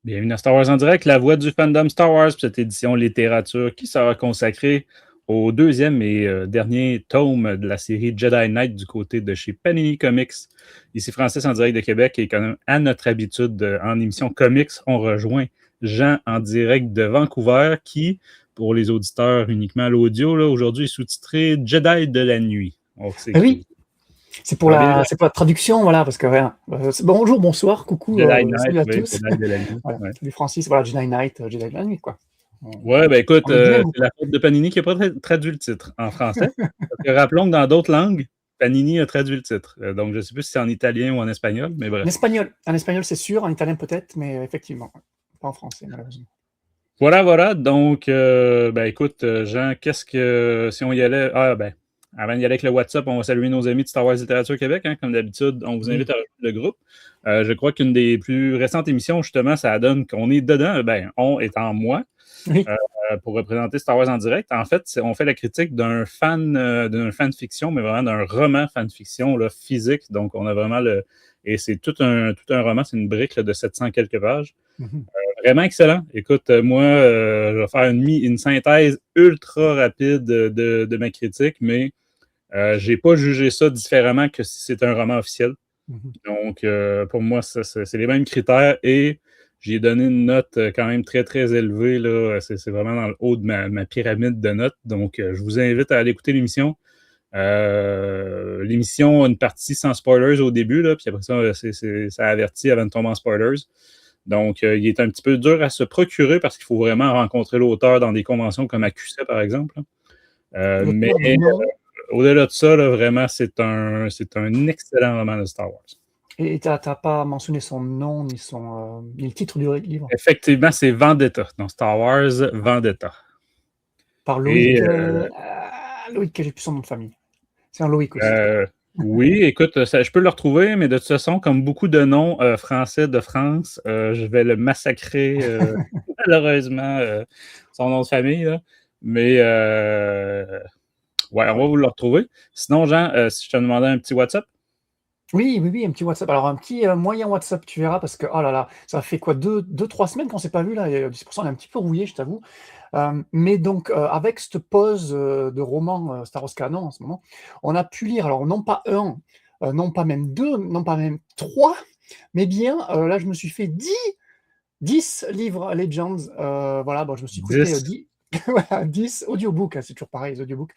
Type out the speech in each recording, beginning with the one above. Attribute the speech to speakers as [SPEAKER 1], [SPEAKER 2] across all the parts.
[SPEAKER 1] Bienvenue à Star Wars en direct, la voix du fandom Star Wars pour cette édition littérature qui sera consacrée au deuxième et dernier tome de la série Jedi Knight du côté de chez Panini Comics. Ici Francis en direct de Québec et comme à notre habitude en émission comics, on rejoint Jean en direct de Vancouver qui, pour les auditeurs uniquement à l'audio, aujourd'hui est sous-titré Jedi de la nuit. Donc, c'est
[SPEAKER 2] Oui, c'est pour la traduction, voilà, parce que rien. Bonjour, bonsoir, coucou,
[SPEAKER 1] Jedi Knight,
[SPEAKER 2] salut à
[SPEAKER 1] oui,
[SPEAKER 2] tous.
[SPEAKER 1] Jedi de la nuit.
[SPEAKER 2] Voilà,
[SPEAKER 1] Ouais.
[SPEAKER 2] salut Francis, voilà, Jedi Knight, Jedi de la nuit, quoi.
[SPEAKER 1] Ouais, ben écoute,
[SPEAKER 2] On est bilingue ou
[SPEAKER 1] c'est la faute de Panini qui n'a pas traduit le titre en français. Parce que rappelons que dans d'autres langues, Panini a traduit le titre. Donc, je ne sais plus si c'est en italien ou en espagnol, mais bref.
[SPEAKER 2] En espagnol c'est sûr, en italien peut-être, mais effectivement, pas en français malheureusement.
[SPEAKER 1] Voilà. Donc, ben écoute, Jean, si on y allait, avant d'y aller avec le WhatsApp, on va saluer nos amis de Star Wars Littérature Québec, hein, comme d'habitude, on vous invite
[SPEAKER 2] Oui.
[SPEAKER 1] à rejoindre le groupe. Je crois qu'une des plus récentes émissions, justement, ça donne qu'on est dedans, on étant moi.
[SPEAKER 2] Oui.
[SPEAKER 1] Pour représenter Star Wars en direct. En fait, on fait la critique d'un fanfiction, mais vraiment d'un roman fanfiction là, physique. Donc, on a vraiment et c'est tout un roman, c'est une brique là, de 700 quelques pages. Vraiment excellent. Écoute, moi, je vais faire une synthèse ultra rapide de ma critique, mais je n'ai pas jugé ça différemment que si c'était un roman officiel. Donc, pour moi, c'est les mêmes critères et j'ai donné une note quand même très, très élevée. Là. C'est vraiment dans le haut de ma pyramide de notes. Donc, je vous invite à aller écouter l'émission. L'émission a une partie sans spoilers au début, là, puis après ça, ça avertit avant de tomber en spoilers. Donc, il est un petit peu dur à se procurer parce qu'il faut vraiment rencontrer l'auteur dans des conventions comme AQC, par exemple. Mais au-delà de ça, là, vraiment, c'est un excellent roman de Star Wars.
[SPEAKER 2] Et tu n'as pas mentionné son nom ni le titre du livre?
[SPEAKER 1] Effectivement, c'est Vendetta. Dans Star Wars, Vendetta.
[SPEAKER 2] Par Loïc. Loïc, j'ai plus son nom de famille. C'est un Loïc aussi.
[SPEAKER 1] Oui, écoute, je peux le retrouver, mais de toute façon, comme beaucoup de noms français de France, je vais le massacrer, malheureusement, son nom de famille. Là. Mais, ouais, on va vous le retrouver. Sinon, Jean, si je te demandais un petit WhatsApp?
[SPEAKER 2] Oui, un petit WhatsApp. Alors, un petit moyen WhatsApp, tu verras, parce que, oh là là, ça fait quoi, 3 semaines qu'on ne s'est pas vu, là, et 10%, on est un petit peu rouillé, je t'avoue. Mais donc, avec cette pause de roman Star Wars Canon en ce moment, on a pu lire, alors non pas un, non pas même deux, non pas même trois, mais bien, là, je me suis fait 10 livres Legends. Voilà, bon, je me suis écouté 10, voilà, 10 audiobooks, hein, c'est toujours pareil, les audiobooks.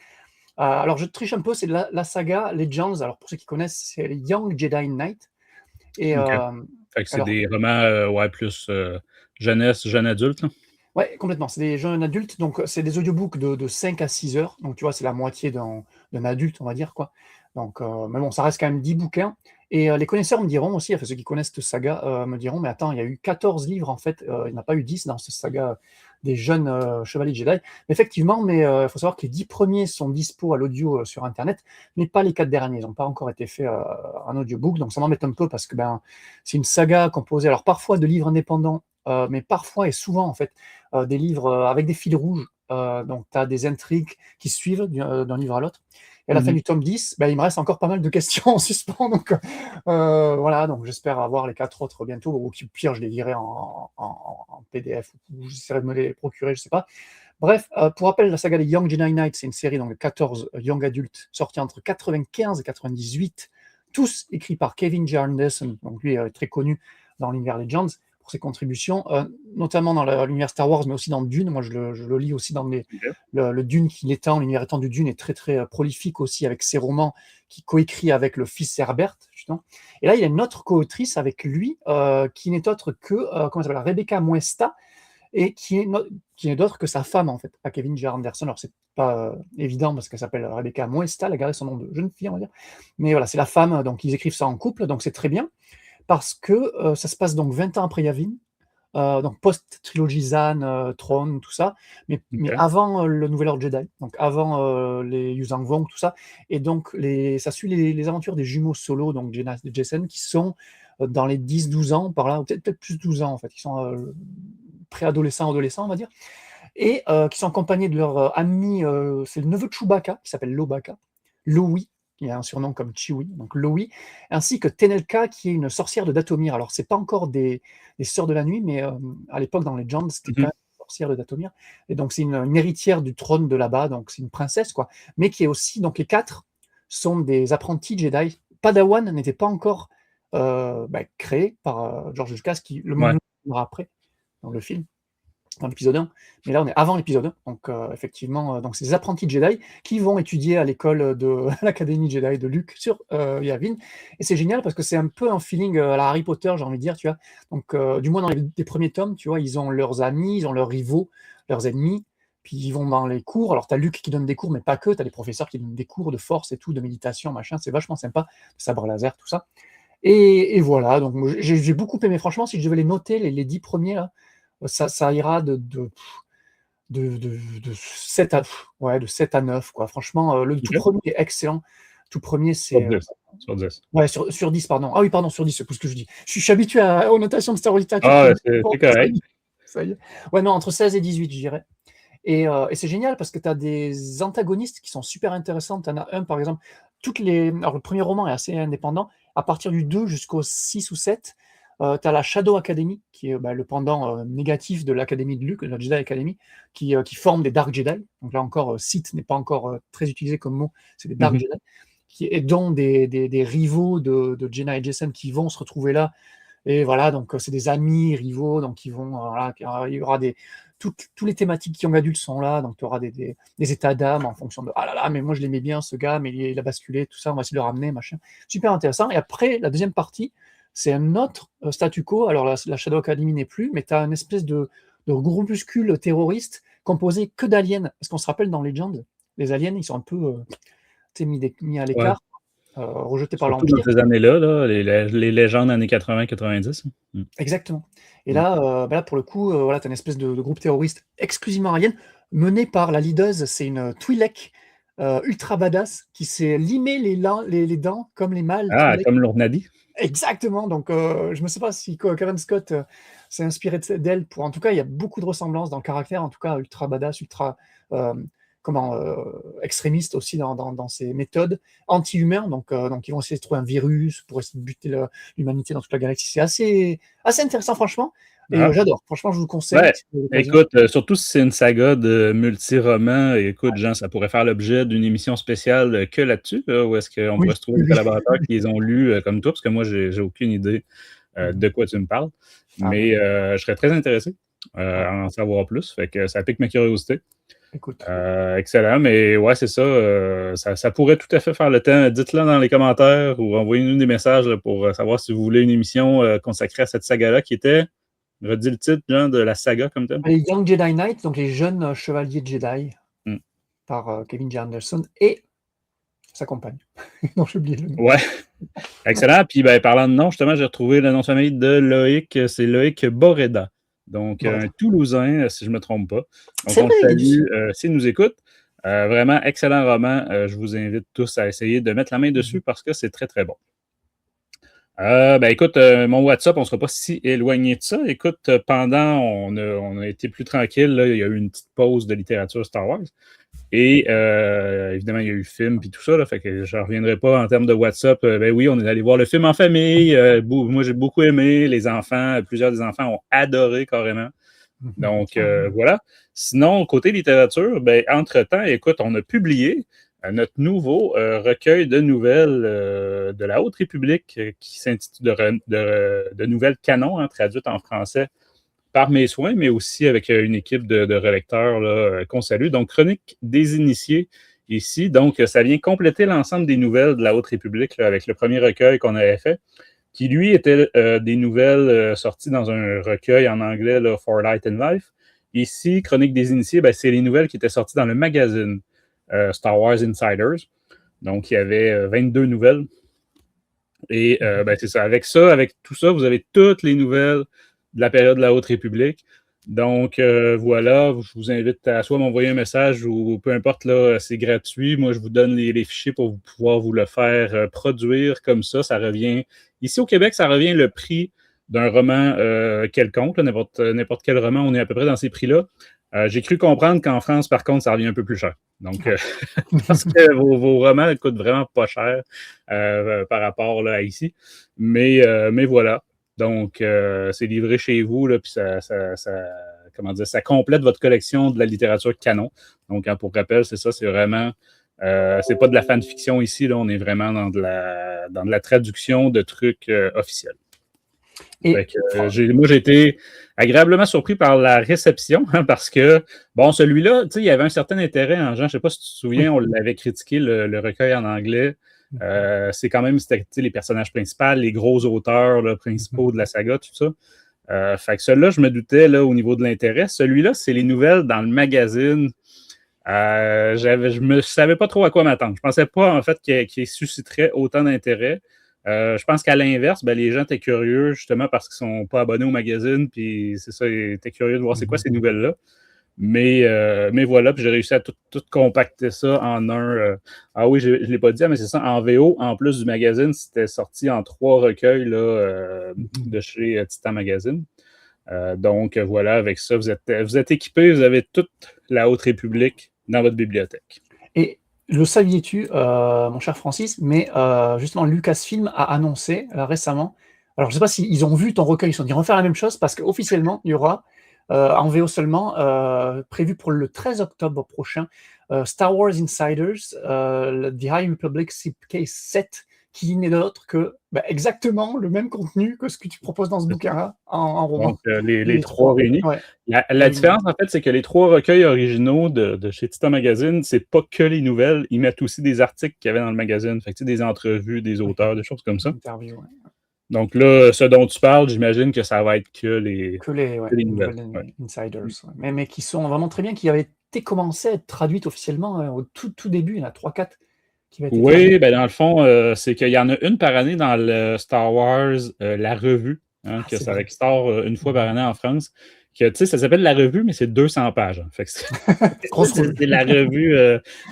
[SPEAKER 2] Alors, je triche un peu, c'est la saga Legends. Alors, pour ceux qui connaissent, c'est Young Jedi Knight. Et,
[SPEAKER 1] OK. Fait que c'est
[SPEAKER 2] alors,
[SPEAKER 1] des romans plus jeunesse, jeune adulte. Là.
[SPEAKER 2] ouais, complètement. C'est des jeunes adultes, donc c'est des audiobooks de 5 à 6 heures. Donc, tu vois, c'est la moitié d'un adulte, on va dire, quoi. Donc, mais bon, ça reste quand même 10 bouquins. Et les connaisseurs me diront aussi, enfin, ceux qui connaissent cette saga me diront, mais attends, il y a eu 14 livres, en fait. Il n'y en a pas eu 10 dans cette saga des jeunes chevaliers Jedi. Mais effectivement, mais il faut savoir que les 10 premiers sont dispo à l'audio sur Internet, mais pas les 4 derniers. Ils n'ont pas encore été faits en audiobook. Donc, ça m'embête un peu parce que c'est une saga composée, alors parfois de livres indépendants, mais parfois et souvent, en fait, des livres avec des fils rouges. Donc, tu as des intrigues qui suivent d'un livre à l'autre. Et à la fin du tome 10, il me reste encore pas mal de questions en suspens. Donc, voilà, donc j'espère avoir les 4 autres bientôt. Ou au pire, je les lirai en PDF ou j'essaierai de me les procurer, je sais pas. Bref, pour rappel, la saga des Young Jedi Knight, c'est une série donc, de 14 young adultes sortis entre 95 et 98, tous écrits par Kevin J. Anderson. Donc, lui est très connu dans l'univers Legends pour ses contributions, notamment dans l'univers Star Wars, mais aussi dans Dune. Moi, je le lis aussi dans le Dune qu'il étend, l'univers étend du Dune est très, très prolifique aussi avec ses romans qu'il coécrit avec le fils Herbert, justement. Et là, il y a une autre co-autrice avec lui, qui n'est autre que, comment elle s'appelle, Rebecca Muesta, et qui n'est d'autre que sa femme, en fait, à Kevin J. Anderson. Alors, c'est pas évident parce qu'elle s'appelle Rebecca Muesta, elle a gardé son nom de jeune fille, on va dire. Mais voilà, c'est la femme, donc ils écrivent ça en couple, donc c'est très bien parce que ça se passe donc 20 ans après Yavin, donc post-trilogie Zan, Throne, tout ça, mais avant le Nouvel Ordre Jedi, donc avant les Yuzang Vong, tout ça, et donc ça suit les aventures des jumeaux Solo, donc Jacen, qui sont dans les 10-12 ans, par là, ou peut-être plus de 12 ans en fait, qui sont préadolescents, adolescents, on va dire, et qui sont accompagnés de leur ami, c'est le neveu de Chewbacca, qui s'appelle Lobaka, Loui, qui a un surnom comme Chewie, donc Loï, ainsi que Tenelka, qui est une sorcière de Dathomir. Alors, c'est pas encore des Sœurs de la Nuit, mais à l'époque, dans Legends, c'était quand même une sorcière de Dathomir. Et donc, c'est une héritière du trône de là-bas, donc c'est une princesse, quoi. Mais qui est aussi, donc les 4 sont des apprentis Jedi. Padawan n'était pas encore créé par George Lucas, qui le montrera après, dans le film, dans l'épisode 1, mais là on est avant l'épisode 1, donc effectivement, donc c'est des apprentis Jedi qui vont étudier à l'école de l'académie Jedi de Luke sur Yavin, et c'est génial parce que c'est un peu un feeling à la Harry Potter, j'ai envie de dire, tu vois, donc du moins dans les premiers tomes, tu vois, ils ont leurs amis, ils ont leurs rivaux, leurs ennemis, puis ils vont dans les cours, alors t'as Luke qui donne des cours, mais pas que, t'as des professeurs qui donnent des cours de force et tout, de méditation, machin, c'est vachement sympa, sabre laser, tout ça, et voilà, donc j'ai beaucoup aimé, franchement, si je devais les noter, les 10 premiers, là, ça ira de 7 à 9, quoi. Franchement, le tout premier est excellent. Tout premier, c'est.
[SPEAKER 1] Sur 10.
[SPEAKER 2] Ouais, sur 10, pardon. Ah oui, pardon, sur 10, c'est tout ce que je dis. Je suis habitué aux notations de Star Wars Literature.
[SPEAKER 1] Ah, c'est correct.
[SPEAKER 2] Ça y est. Ouais, non, entre 16 et 18, je dirais. Et c'est génial parce que tu as des antagonistes qui sont super intéressants. Tu en as un, par exemple, alors, le premier roman est assez indépendant. À partir du 2 jusqu'au 6 ou 7, tu as la Shadow Academy, qui est le pendant négatif de l'Académie de Luke, de la Jedi Academy, qui forme des Dark Jedi. Donc là encore, Sith n'est pas encore très utilisé comme mot, c'est des Dark Jedi, et dont des rivaux de Jenna et Jason qui vont se retrouver là. Et voilà, donc c'est des amis, rivaux, donc ils vont, voilà, il y aura tous les thématiques young adultes sont là, donc tu auras des états d'âme en fonction de, ah là là, mais moi je l'aimais bien ce gars, mais il a basculé, tout ça, on va essayer de le ramener, machin. Super intéressant. Et après, la deuxième partie, c'est un autre statu quo. Alors la Shadow Academy n'est plus, mais tu as une espèce de groupuscule terroriste composé que d'aliens. Parce qu'on se rappelle dans Legend, les aliens, ils sont un peu mis à l'écart, rejetés par
[SPEAKER 1] Surtout
[SPEAKER 2] l'Empire.
[SPEAKER 1] dans ces années-là, là, les légendes années 80-90.
[SPEAKER 2] Exactement. Et là, pour le coup, voilà, tu as une espèce de groupe terroriste exclusivement alien, mené par la leaduse, c'est une Twi'lek ultra badass, qui s'est limé les dents comme les mâles
[SPEAKER 1] Ah,
[SPEAKER 2] Twi'lek.
[SPEAKER 1] comme l'Ornadi.
[SPEAKER 2] Exactement, donc je ne sais pas si Kevin Scott s'est inspiré d'elle pour. En tout cas, il y a beaucoup de ressemblances dans le caractère, en tout cas ultra badass, ultra extrémiste aussi dans ses méthodes, anti-humains, donc ils vont essayer de trouver un virus pour essayer de buter l'humanité dans toute la galaxie. C'est assez intéressant, franchement, et j'adore. Franchement, je vous le conseille.
[SPEAKER 1] Ouais. Écoute, surtout si c'est une saga de multi-romans, écoute, Jean, ça pourrait faire l'objet d'une émission spéciale que là-dessus, où est-ce qu'on pourrait se trouver des collaborateurs qui les ont lus comme toi, parce que moi, j'ai aucune idée de quoi tu me parles. Mais je serais très intéressé à en savoir plus. Fait que ça pique ma curiosité.
[SPEAKER 2] Écoute.
[SPEAKER 1] Excellent, mais ouais, c'est ça, ça pourrait tout à fait faire le temps. Dites-le dans les commentaires ou envoyez-nous des messages là, pour savoir si vous voulez une émission consacrée à cette saga-là qui était, redis le titre, genre, de la saga comme tel.
[SPEAKER 2] Les Young Jedi Knights, donc les jeunes chevaliers Jedi, par Kevin J. Anderson et sa compagne. Non, j'ai oublié le nom.
[SPEAKER 1] Ouais, excellent. Puis parlant de nom, justement, j'ai retrouvé le nom de famille de Loïc, c'est Loïc Boreda. Donc, un Toulousain, si je ne me trompe pas. Donc, on le salue s'il nous écoute. Vraiment, excellent roman. Je vous invite tous à essayer de mettre la main dessus parce que c'est très, très bon. Écoute, mon WhatsApp, on ne sera pas si éloigné de ça. Écoute, pendant, on a été plus tranquille. Là, il y a eu une petite pause de littérature Star Wars. Et évidemment, il y a eu le film et tout ça. Là, fait que je ne reviendrai pas en termes de WhatsApp. Oui, on est allé voir le film en famille. Moi, j'ai beaucoup aimé. Les enfants, plusieurs des enfants ont adoré carrément. Donc, voilà. Sinon, côté littérature, entre-temps, écoute, on a publié notre nouveau recueil de nouvelles de la Haute République qui s'intitule de nouvelles canons, traduites en français par mes soins, mais aussi avec une équipe de relecteurs qu'on salue. Donc, Chronique des initiés ici. Donc, ça vient compléter l'ensemble des nouvelles de la Haute République là, avec le premier recueil qu'on avait fait, qui, lui, était des nouvelles sorties dans un recueil en anglais, là, For Light and Life. Ici, Chronique des initiés, c'est les nouvelles qui étaient sorties dans le magazine Star Wars Insiders. Donc, il y avait 22 nouvelles. Et c'est ça. Avec tout ça, vous avez toutes les nouvelles de la période de la Haute République. Donc, voilà, je vous invite à soit m'envoyer un message ou peu importe, là, c'est gratuit. Moi, je vous donne les fichiers pour pouvoir vous le faire produire comme ça. Ça revient, ici au Québec, ça revient le prix d'un roman quelconque, n'importe quel roman, on est à peu près dans ces prix-là. J'ai cru comprendre qu'en France, par contre, ça revient un peu plus cher. Donc, parce que vos romans coûtent vraiment pas cher par rapport là, à ici. Mais voilà. Donc, c'est livré chez vous, là, puis comment dire, ça complète votre collection de la littérature canon. Donc, pour rappel, c'est ça, c'est vraiment... c'est pas de la fanfiction ici, là, on est vraiment dans de la traduction de trucs officiels. Fait que, moi, j'ai été agréablement surpris par la réception, hein, parce que, bon, celui-là, tu sais, il y avait un certain intérêt en Jean, je sais pas si tu te souviens, on l'avait critiqué, le recueil en anglais. C'est quand même, c'était les personnages principaux, les gros auteurs là, principaux de la saga, tout ça. Fait que celui-là, je me doutais là, au niveau de l'intérêt. Celui-là, c'est les nouvelles dans le magazine. Je me savais pas trop à quoi m'attendre. Je pensais pas, en fait, qu'il susciterait autant d'intérêt. Je pense qu'à l'inverse, les gens étaient curieux justement parce qu'ils sont pas abonnés au magazine, puis c'est ça, ils étaient curieux de voir c'est quoi ces nouvelles-là. Mais voilà, puis j'ai réussi à tout compacter ça en un... ah oui, je ne l'ai pas dit, mais c'est ça, en VO, en plus du magazine, c'était sorti en 3 recueils là, de chez Titan Magazine. Donc voilà, avec ça, vous êtes équipés, vous avez toute la Haute République dans votre bibliothèque.
[SPEAKER 2] Et le saviez-tu, mon cher Francis, mais justement, Lucasfilm a annoncé récemment, alors je ne sais pas s'ils ont vu ton recueil, ils se sont dit refaire la même chose, parce qu'officiellement, il y aura, en VO seulement, prévu pour le 13 octobre prochain, Star Wars Insiders, The High Republic Case 7, qui n'est d'autre que exactement le même contenu que ce que tu proposes dans ce bouquin-là, en roman.
[SPEAKER 1] Donc, les 3 réunis.
[SPEAKER 2] Ouais.
[SPEAKER 1] La différence, en fait, c'est que les 3 recueils originaux de chez Titan Magazine, c'est pas que les nouvelles, ils mettent aussi des articles qu'il y avait dans le magazine. Fait que, des entrevues, des auteurs, des choses comme ça.
[SPEAKER 2] Interview, ouais.
[SPEAKER 1] Donc là, ce dont tu parles, j'imagine que ça va être que les nouvelles.
[SPEAKER 2] Insiders, mais qui sont vraiment très bien, qui avaient été commencées à être traduites officiellement au tout début, il y en a 3-4 qui va être
[SPEAKER 1] Oui, dans le fond, c'est qu'il y en a une par année dans le Star Wars, la revue, hein, qui sort une fois par année en France. Que, ça s'appelle la revue, mais c'est 200 pages. Hein. Fait que c'est la revue,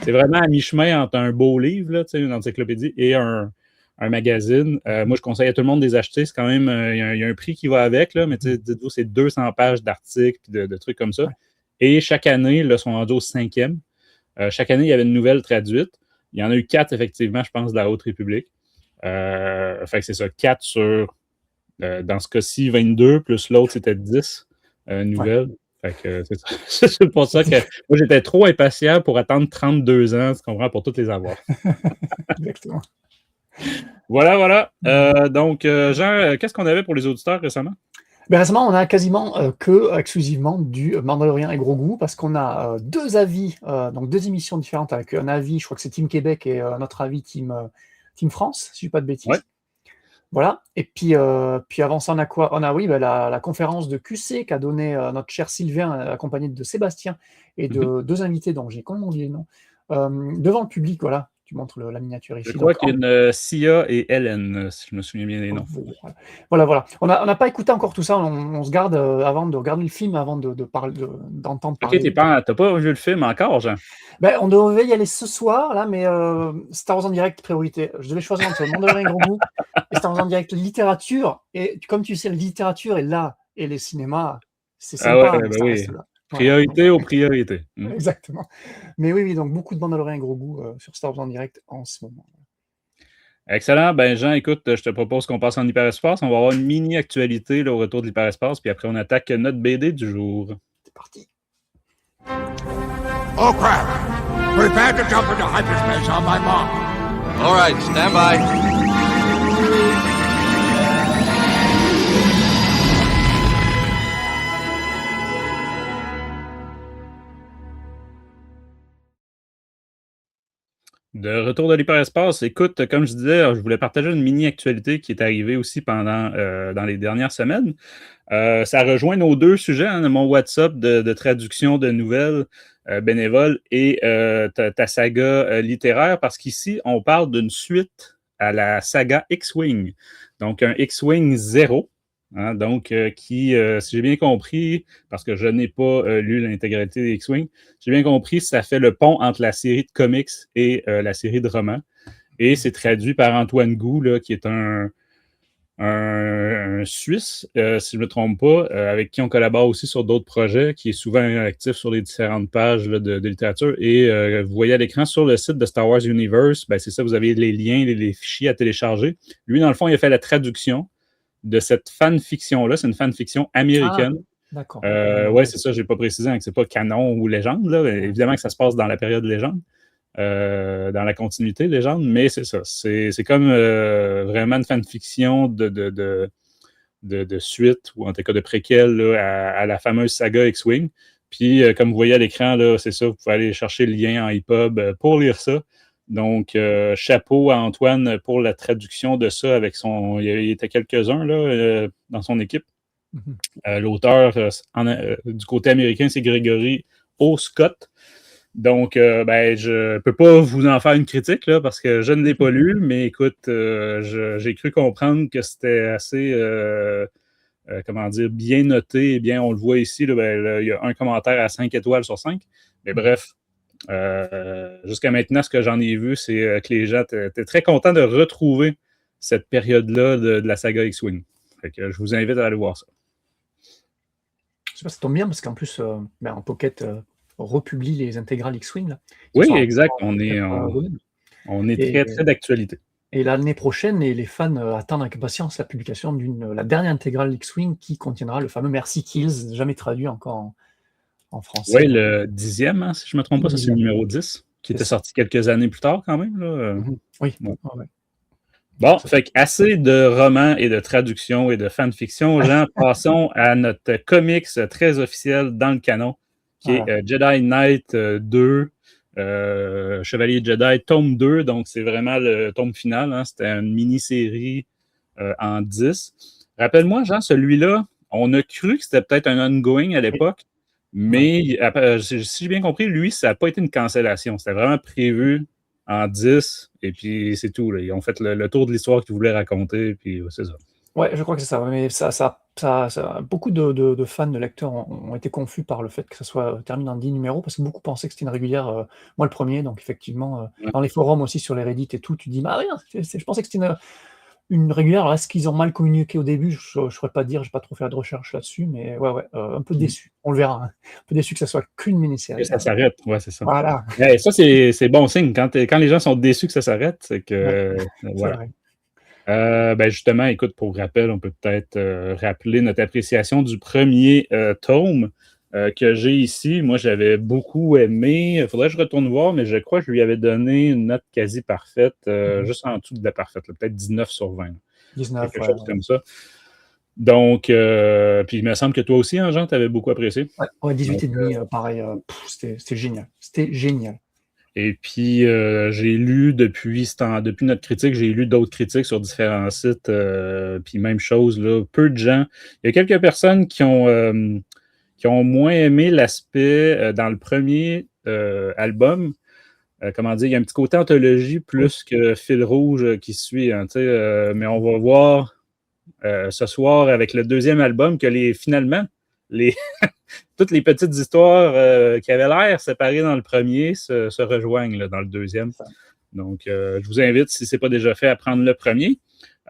[SPEAKER 1] c'est vraiment à mi-chemin entre un beau livre, là, une encyclopédie, et un magazine. Moi, je conseille à tout le monde de les acheter. C'est quand même, il y a un prix qui va avec, là, mais dites-vous, c'est 200 pages d'articles et de trucs comme ça. Ouais. Et chaque année, là, ils sont rendus au 5e. Chaque année, il y avait une nouvelle traduite. Il y en a eu 4, effectivement, je pense, de la Haute République. Fait que c'est ça, 4 sur, dans ce cas-ci, 22, plus l'autre, c'était 10 nouvelles. Ouais. Fait que c'est ça. C'est pour ça que moi, j'étais trop impatient pour attendre 32 ans, tu comprends, pour toutes les avoir.
[SPEAKER 2] Exactement.
[SPEAKER 1] Voilà. Donc, Jean, qu'est-ce qu'on avait pour les auditeurs récemment?
[SPEAKER 2] Récemment, on a quasiment exclusivement du Mandalorian et Grogu, parce qu'on a 2 avis, donc 2 émissions différentes, avec un avis, je crois que c'est Team Québec, et notre avis Team France, si je ne dis pas de bêtises. Ouais. Voilà. Et puis avant ça, on a quoi? On a la conférence de QC qu'a donné notre cher Sylvain, accompagné de Sébastien et de 2 invités dont j'ai complètement oublié le nom, devant le public, voilà. Tu montres la miniature ici.
[SPEAKER 1] Je crois qu'il y a une Sia et Hélène, si je me souviens bien des noms.
[SPEAKER 2] Voilà. On n'a pas écouté encore tout ça. On se garde avant de regarder le film, avant d'entendre parler.
[SPEAKER 1] Ok, t'as pas vu le film encore, Jean?
[SPEAKER 2] On devait y aller ce soir, là, mais Star Wars en direct, priorité. Je devais choisir entre Mandalorian et Grogu et Star Wars en direct littérature. Et comme tu sais, la littérature est là, et les cinémas, c'est sympa.
[SPEAKER 1] Ah ouais, ça reste là. Priorité aux priorités.
[SPEAKER 2] Exactement. Mais oui, donc beaucoup de Mandalorian et Grogu sur Star Wars en direct en ce moment.
[SPEAKER 1] Excellent. Jean, écoute, je te propose qu'on passe en hyperespace. On va avoir une mini-actualité au retour de l'hyperespace, puis après, on attaque notre BD du jour.
[SPEAKER 2] C'est parti.
[SPEAKER 3] Oh crap! Prepare to jump into hyperspace on my mark.
[SPEAKER 4] All right, stand by.
[SPEAKER 1] De retour de l'hyperespace, écoute, comme je disais, je voulais partager une mini-actualité qui est arrivée aussi dans les dernières semaines. Ça rejoint nos 2 sujets, hein, mon WhatsApp de traduction de nouvelles bénévoles et ta saga littéraire, parce qu'ici, on parle d'une suite à la saga X-Wing. Donc, un X-Wing 0. Hein, donc, qui, si j'ai bien compris, parce que je n'ai pas lu l'intégralité des X-Wing, j'ai bien compris, ça fait le pont entre la série de comics et la série de romans. Et c'est traduit par Antoine Gou, là, qui est un un Suisse, si je ne me trompe pas, avec qui on collabore aussi sur d'autres projets, qui est souvent actif sur les différentes pages là, de littérature. Et vous voyez à l'écran sur le site de Star Wars Universe, ben, c'est ça, vous avez les liens, les fichiers à télécharger. Lui, dans le fond, il a fait la traduction de cette fanfiction-là. C'est une fanfiction américaine.
[SPEAKER 2] D'accord.
[SPEAKER 1] Ouais, c'est ça, j'ai pas précisé hein, que c'est pas canon ou légende. Là. Évidemment que ça se passe dans la période légende. Dans la continuité légende, mais c'est ça. C'est comme vraiment une fanfiction de suite, ou en tout cas de préquel là, à la fameuse saga X-Wing. Puis, comme vous voyez à l'écran, là, c'est ça, vous pouvez aller chercher le lien en EPUB pour lire ça. Donc, chapeau à Antoine pour la traduction de ça avec son... Il était quelques-uns là, dans son équipe. L'auteur, du côté américain, c'est Gregory O. Scott. Donc, ben, je peux pas vous en faire une critique, là, parce que je ne l'ai pas lu, mais écoute, j'ai cru comprendre que c'était assez, comment dire, bien noté. Eh bien, on le voit ici, là, ben, là, il y a un commentaire à 5 étoiles sur 5. Mais bref, jusqu'à maintenant, ce que j'en ai vu, c'est que les gens étaient très contents de retrouver cette période-là de la saga X-Wing. Fait que je vous invite à aller voir ça.
[SPEAKER 2] Je sais pas, ça tombe bien parce qu'en plus, en Pocket republie les intégrales X-Wing. Là,
[SPEAKER 1] oui, exact. On est très, très d'actualité.
[SPEAKER 2] Et l'année prochaine, les fans attendent avec impatience la publication la dernière intégrale X-Wing qui contiendra le fameux Mercy Kills, jamais traduit encore en français.
[SPEAKER 1] Oui, le 10e, hein, si je ne me trompe pas, ça c'est le numéro 10, qui était sorti quelques années plus tard quand même. Là.
[SPEAKER 2] Oui.
[SPEAKER 1] Ouais.
[SPEAKER 2] Ouais.
[SPEAKER 1] Bon, fait qu'assez de romans et de traductions et de fanfiction. Jean, passons à notre comics très officiel dans le canon, qui est Jedi Knight 2, Chevalier Jedi, tome 2. Donc, c'est vraiment le tome final. Hein, c'était une mini-série en 10. Rappelle-moi, Jean, celui-là, on a cru que c'était peut-être un ongoing à l'époque, mais si j'ai bien compris, lui, ça n'a pas été une cancellation. C'était vraiment prévu en 10, et puis c'est tout. Là. Ils ont fait le tour de l'histoire qu'ils voulaient raconter, puis c'est ça.
[SPEAKER 2] Ouais, je crois que c'est ça. Mais beaucoup de fans, de lecteurs ont été confus par le fait que ça soit terminé en 10 numéros, parce que beaucoup pensaient que c'était une régulière, moi le premier, donc effectivement, dans les forums aussi, sur les Reddit et tout, tu dis, ah rien, je pensais que c'était une régulière. Alors, est-ce qu'ils ont mal communiqué au début? Je ne saurais pas dire, je n'ai pas trop fait de recherche là-dessus, mais un peu déçu. On le verra. Hein. Un peu déçu que ça soit qu'une mini-série.
[SPEAKER 1] Et ça s'arrête, ouais, c'est ça.
[SPEAKER 2] Voilà.
[SPEAKER 1] Et ça, c'est bon signe. Quand les gens sont déçus que ça s'arrête, c'est que... voilà. Ben justement, écoute, pour rappel, on peut peut-être rappeler notre appréciation du premier tome que j'ai ici. Moi, j'avais beaucoup aimé. Il faudrait que je retourne voir, mais je crois que je lui avais donné une note quasi parfaite, juste en dessous de la parfaite, peut-être 19 sur 20.
[SPEAKER 2] 19,
[SPEAKER 1] quelque chose comme ça. Donc, puis il me semble que toi aussi, hein, Jean, tu avais beaucoup apprécié.
[SPEAKER 2] Ouais, 18,5, pareil. C'était génial. C'était génial.
[SPEAKER 1] Et puis, j'ai lu depuis notre critique, j'ai lu d'autres critiques sur différents sites, puis même chose, là, peu de gens. Il y a quelques personnes qui ont moins aimé l'aspect dans le premier album. Comment dire, il y a un petit côté anthologie plus que fil rouge qui suit. Hein, mais on va voir ce soir avec le deuxième album que finalement, toutes les petites histoires qui avaient l'air séparées dans le premier se rejoignent là, dans le deuxième. Donc, je vous invite, si ce n'est pas déjà fait, à prendre le premier.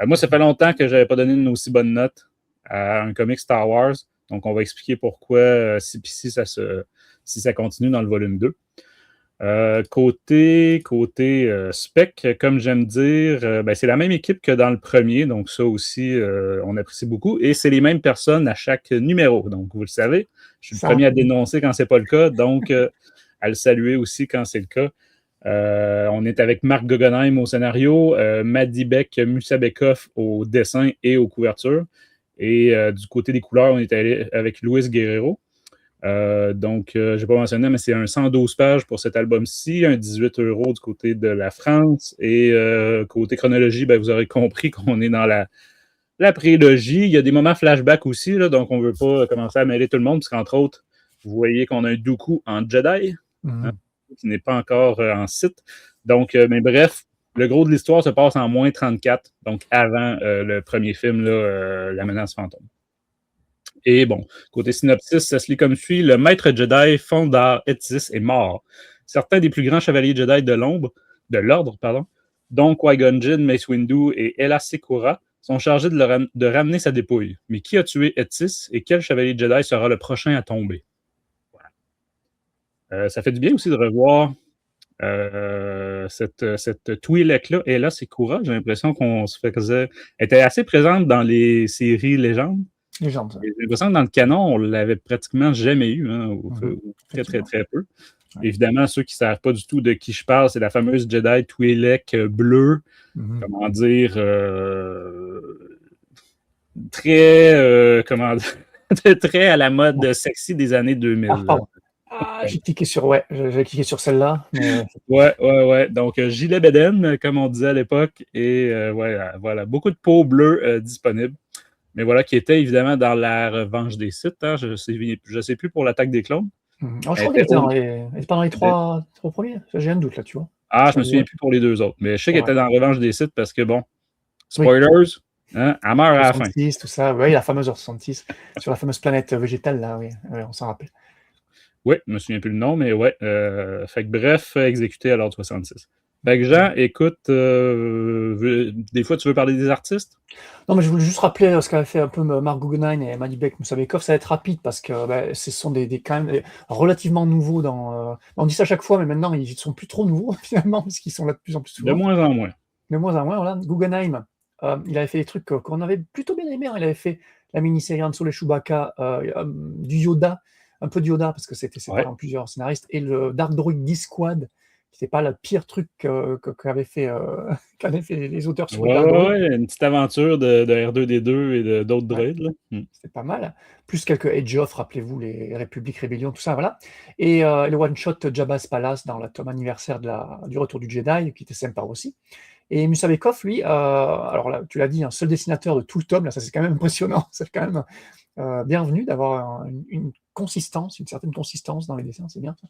[SPEAKER 1] Moi, ça fait longtemps que je n'avais pas donné une aussi bonne note à un comic Star Wars. Donc, on va expliquer pourquoi si ça continue dans le volume 2. Côté spec, comme j'aime dire, c'est la même équipe que dans le premier, donc ça aussi, on apprécie beaucoup, et c'est les mêmes personnes à chaque numéro, donc vous le savez, je suis le premier à dénoncer quand c'est pas le cas, donc à le saluer aussi quand c'est le cas. On est avec Marc Guggenheim au scénario, Maddy Beck Musabekov au dessin et aux couvertures, et du côté des couleurs, on est allé avec Luis Guerrero. Donc, je n'ai pas mentionné, mais c'est un 112 pages pour cet album-ci, un 18 € du côté de la France. Et côté chronologie, vous aurez compris qu'on est dans la prélogie. Il y a des moments flashback aussi, là, donc on ne veut pas commencer à mêler tout le monde, parce qu'entre autres, vous voyez qu'on a un Dooku en Jedi, qui n'est pas encore en site. Donc, mais bref, le gros de l'histoire se passe en moins 34, donc avant le premier film, là, La menace fantôme. Et bon, côté synopsis, ça se lit comme suit. Le maître Jedi Fondar Etis est mort. Certains des plus grands chevaliers Jedi de l'ordre, dont Qui-Gon Jinn, Mace Windu et Ella Secura, sont chargés de ramener sa dépouille. Mais qui a tué Ettis et quel chevalier Jedi sera le prochain à tomber? Voilà. Ça fait du bien aussi de revoir cette Twi'lek-là. Et là, c'est Kura. J'ai l'impression qu'on se faisait. Elle était assez présente dans les séries Légendes.
[SPEAKER 2] Légende.
[SPEAKER 1] J'ai l'impression que dans le canon, on l'avait pratiquement jamais eu, hein, ou très peu. Ouais. Évidemment, ceux qui ne savent pas du tout de qui je parle, c'est la fameuse Jedi Twi'lek bleue. Comment dire, très à la mode sexy des années 2000.
[SPEAKER 2] J'ai cliqué sur celle-là. Mais...
[SPEAKER 1] Ouais. Donc, gilet Beden, comme on disait à l'époque, et voilà, beaucoup de peau bleue disponibles. Mais voilà, qui était évidemment dans la revanche des Sith. Hein. Je sais plus pour l'attaque des clones.
[SPEAKER 2] Je crois qu'elle était pas dans les trois premiers. J'ai un doute là, tu vois.
[SPEAKER 1] Je me souviens plus pour les deux autres. Mais je sais qu'elle était dans la revanche des Sith parce que, bon, spoilers, hein, elle meurt à la fin.
[SPEAKER 2] 66, tout ça. Oui, la fameuse 66, sur la fameuse planète végétale, là, oui, on s'en rappelle.
[SPEAKER 1] Oui, je me souviens plus le nom, mais ouais. Fait que bref, exécuté à l'ordre 66. Fait que Jean, écoute, des fois, tu veux parler des artistes?
[SPEAKER 2] Non, mais je voulais juste rappeler ce qu'avait fait un peu Mark Guggenheim et Maddie Beck, Moussa Bekov. Ça va être rapide parce que ce sont des quand même relativement nouveaux dans. On dit ça à chaque fois, mais maintenant, ils sont plus trop nouveaux, finalement, parce qu'ils sont là de plus en plus souvent.
[SPEAKER 1] De moins en moins.
[SPEAKER 2] De moins en moins, voilà. Guggenheim, il avait fait des trucs qu'on avait plutôt bien aimés. Hein. Il avait fait la mini-série Han Solo et Chewbacca, du Yoda, un peu de Yoda, parce que c'était séparé en plusieurs scénaristes, et le Dark Droid D-Squad, qui n'était pas le pire truc qu'avaient fait les auteurs sur le Dark Droid.
[SPEAKER 1] Ouais, une petite aventure de R2D2 et d'autres droïdes. Là.
[SPEAKER 2] C'était pas mal. Plus quelques Edge-Off, rappelez-vous, les Républiques Rébellion, tout ça, voilà. Et le one-shot Jabba's Palace dans le tome anniversaire du Retour du Jedi, qui était sympa aussi. Et Moussa Bekov, lui, alors là, tu l'as dit, un seul dessinateur de tout le tome, là, ça c'est quand même impressionnant, c'est quand même bienvenu d'avoir une consistance, une certaine consistance dans les dessins, c'est bien ça.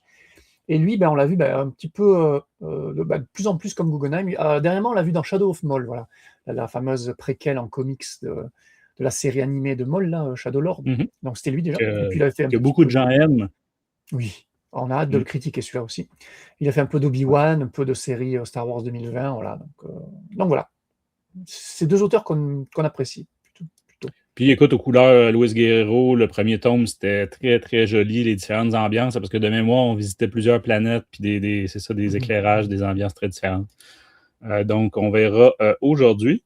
[SPEAKER 2] Et lui, on l'a vu un petit peu de plus en plus comme Guggenheim. Dernièrement, on l'a vu dans Shadow of Maul, voilà, la fameuse préquelle en comics de la série animée de Maul, là, Shadow Lord. Donc c'était lui déjà. Et puis, il avait fait
[SPEAKER 1] que beaucoup de gens aiment.
[SPEAKER 2] Oui, on a hâte de le critiquer celui-là aussi. Il a fait un peu d'Obi-Wan, un peu de série Star Wars 2020, voilà. Donc voilà, c'est deux auteurs qu'on apprécie.
[SPEAKER 1] Puis écoute, aux couleurs Luis Guerrero, le premier tome, c'était très, très joli, les différentes ambiances, parce que de mémoire, on visitait plusieurs planètes, puis des éclairages, des ambiances très différentes. Donc, on verra aujourd'hui.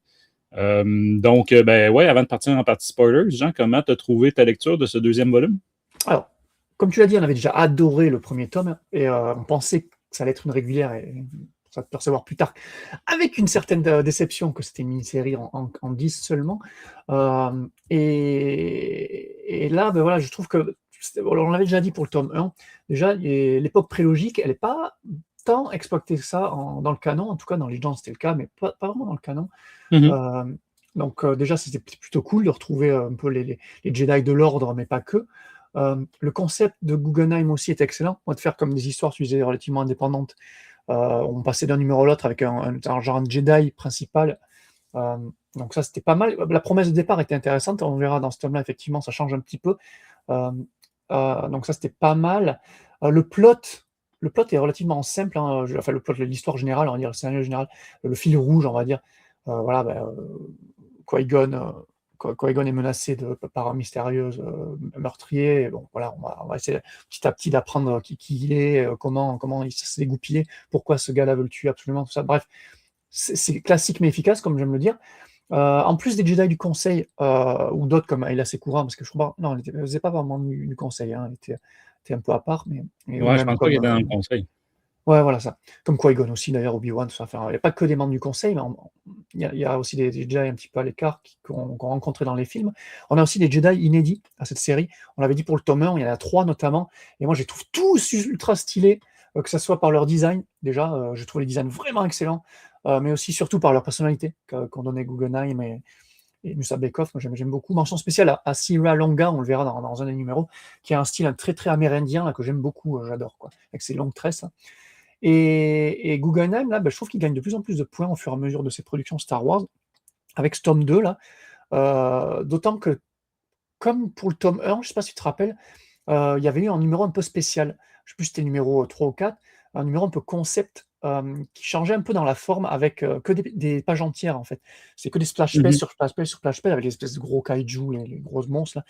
[SPEAKER 1] Donc, avant de partir en partie spoilers, Jean, comment tu as trouvé ta lecture de ce deuxième volume?
[SPEAKER 2] Alors, comme tu l'as dit, on avait déjà adoré le premier tome, et on pensait que ça allait être une régulière, et ça va te percevoir plus tard, avec une certaine déception que c'était une mini-série en 10 seulement. Et là, voilà, je trouve que, on l'avait déjà dit pour le tome 1, déjà, l'époque prélogique, elle n'est pas tant exploitée que ça dans le canon, en tout cas dans Legends c'était le cas, mais pas vraiment dans le canon. Donc déjà, c'était plutôt cool de retrouver un peu les Jedi de l'ordre, mais pas que. Le concept de Guggenheim aussi est excellent. On va te faire comme des histoires, tu disais, relativement indépendantes. On passait d'un numéro à l'autre avec un genre de Jedi principal. Donc ça, c'était pas mal. La promesse de départ était intéressante. On verra dans ce tome-là, effectivement, ça change un petit peu. Donc ça, c'était pas mal. Le plot est relativement simple. Hein. Enfin, le plot, l'histoire générale, on va dire, le scénario général, le fil rouge, on va dire. Qui-Gon est menacé par un mystérieux meurtrier. Bon, voilà, on va essayer petit à petit d'apprendre qui il est, comment il s'est dégoupillé, pourquoi ce gars-là veut le tuer absolument, tout ça. Bref, c'est classique mais efficace, comme j'aime le dire. En plus des Jedi du Conseil, ou d'autres comme Ayla Secura, parce que je crois pas, non, elle ne faisait pas vraiment du Conseil, hein, elle était un peu à part. Mais
[SPEAKER 1] je pense pas qu'elle était dans le Conseil.
[SPEAKER 2] Ouais, voilà ça. Comme Qui-Gon aussi, d'ailleurs, Obi-Wan, tout ça. Enfin, il n'y a pas que des membres du Conseil, mais il y a aussi des Jedi un petit peu à l'écart qu'on rencontrait dans les films. On a aussi des Jedi inédits à cette série. On l'avait dit pour le tome 1, il y en a 3 notamment. Et moi, je les trouve tous ultra stylés, que ce soit par leur design, déjà. Je trouve les designs vraiment excellents, mais aussi surtout par leur personnalité qu'ont donné Guggenheim et Moussa Bekov. Moi, j'aime beaucoup. Mention spéciale à Sierra Longa, on le verra dans un des numéros, qui a un style très, très amérindien, là, que j'aime beaucoup, j'adore, quoi, avec ses longues tresses. Là. Et Guggenheim, là, je trouve qu'il gagne de plus en plus de points au fur et à mesure de ses productions Star Wars, avec ce tome 2, là. D'autant que, comme pour le tome 1, je ne sais pas si tu te rappelles, il y avait eu un numéro un peu spécial. Je ne sais plus si c'était le numéro 3 ou 4, un numéro un peu concept, qui changeait un peu dans la forme avec que des pages entières en fait. C'est que des splash pages
[SPEAKER 1] Mhm.
[SPEAKER 2] sur splash page sur splash page avec les espèces de gros kaiju, les grosses monstres là.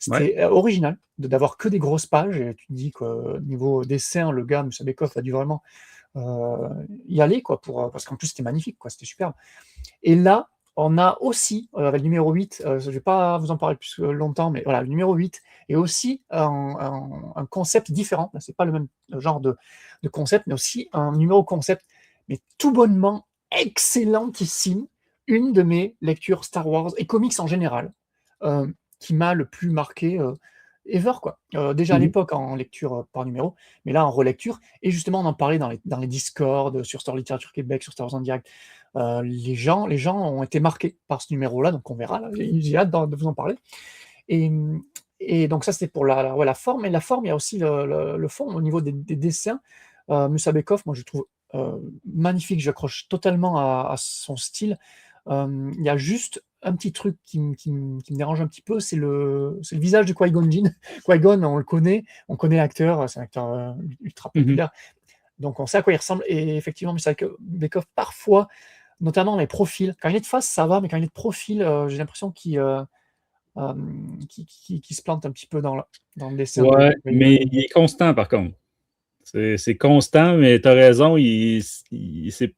[SPEAKER 1] Ouais.
[SPEAKER 2] C'était original d'avoir que des grosses pages et tu te dis que niveau dessin, le gars, Musa Bekov, a dû vraiment y aller quoi, parce qu'en plus c'était magnifique, quoi, c'était superbe. Et là, on a aussi, avec le numéro 8, je ne vais pas vous en parler plus longtemps, mais voilà, le numéro 8 est aussi un concept différent. Là, c'est pas le même genre de concept, mais aussi un numéro concept, mais tout bonnement excellentissime. Une de mes lectures Star Wars et comics en général, euh, qui m'a le plus marqué ever, quoi. Déjà à
[SPEAKER 1] Mhm.
[SPEAKER 2] l'époque en lecture par numéro, mais là en relecture. Et justement, on en parlait dans les Discords, sur Star Literature Québec, sur Star Wars en direct. Les gens ont été marqués par ce numéro-là, donc on verra. Là, j'ai hâte de vous en parler. Et, et donc ça, c'était pour ouais, la forme. Et la forme, il y a aussi le fond au niveau des dessins. Musa Bekov, moi, je trouve magnifique. J'accroche totalement à son style. Il y a juste un petit truc qui me dérange un petit peu, c'est le visage de Qui-Gon Jinn. Qui-Gon, on connaît l'acteur, c'est un acteur ultra
[SPEAKER 1] Mhm.
[SPEAKER 2] populaire, donc on sait à quoi il ressemble. Et effectivement, Musa Bekov, parfois, notamment les profils, quand il est de face, ça va, mais quand il est de profil, j'ai l'impression qu'il se plante un petit peu dans le dessin
[SPEAKER 1] Ouais,
[SPEAKER 2] de
[SPEAKER 1] mais
[SPEAKER 2] Qui-Gon.
[SPEAKER 1] il est constant par contre. C'est constant, mais tu as raison, c'est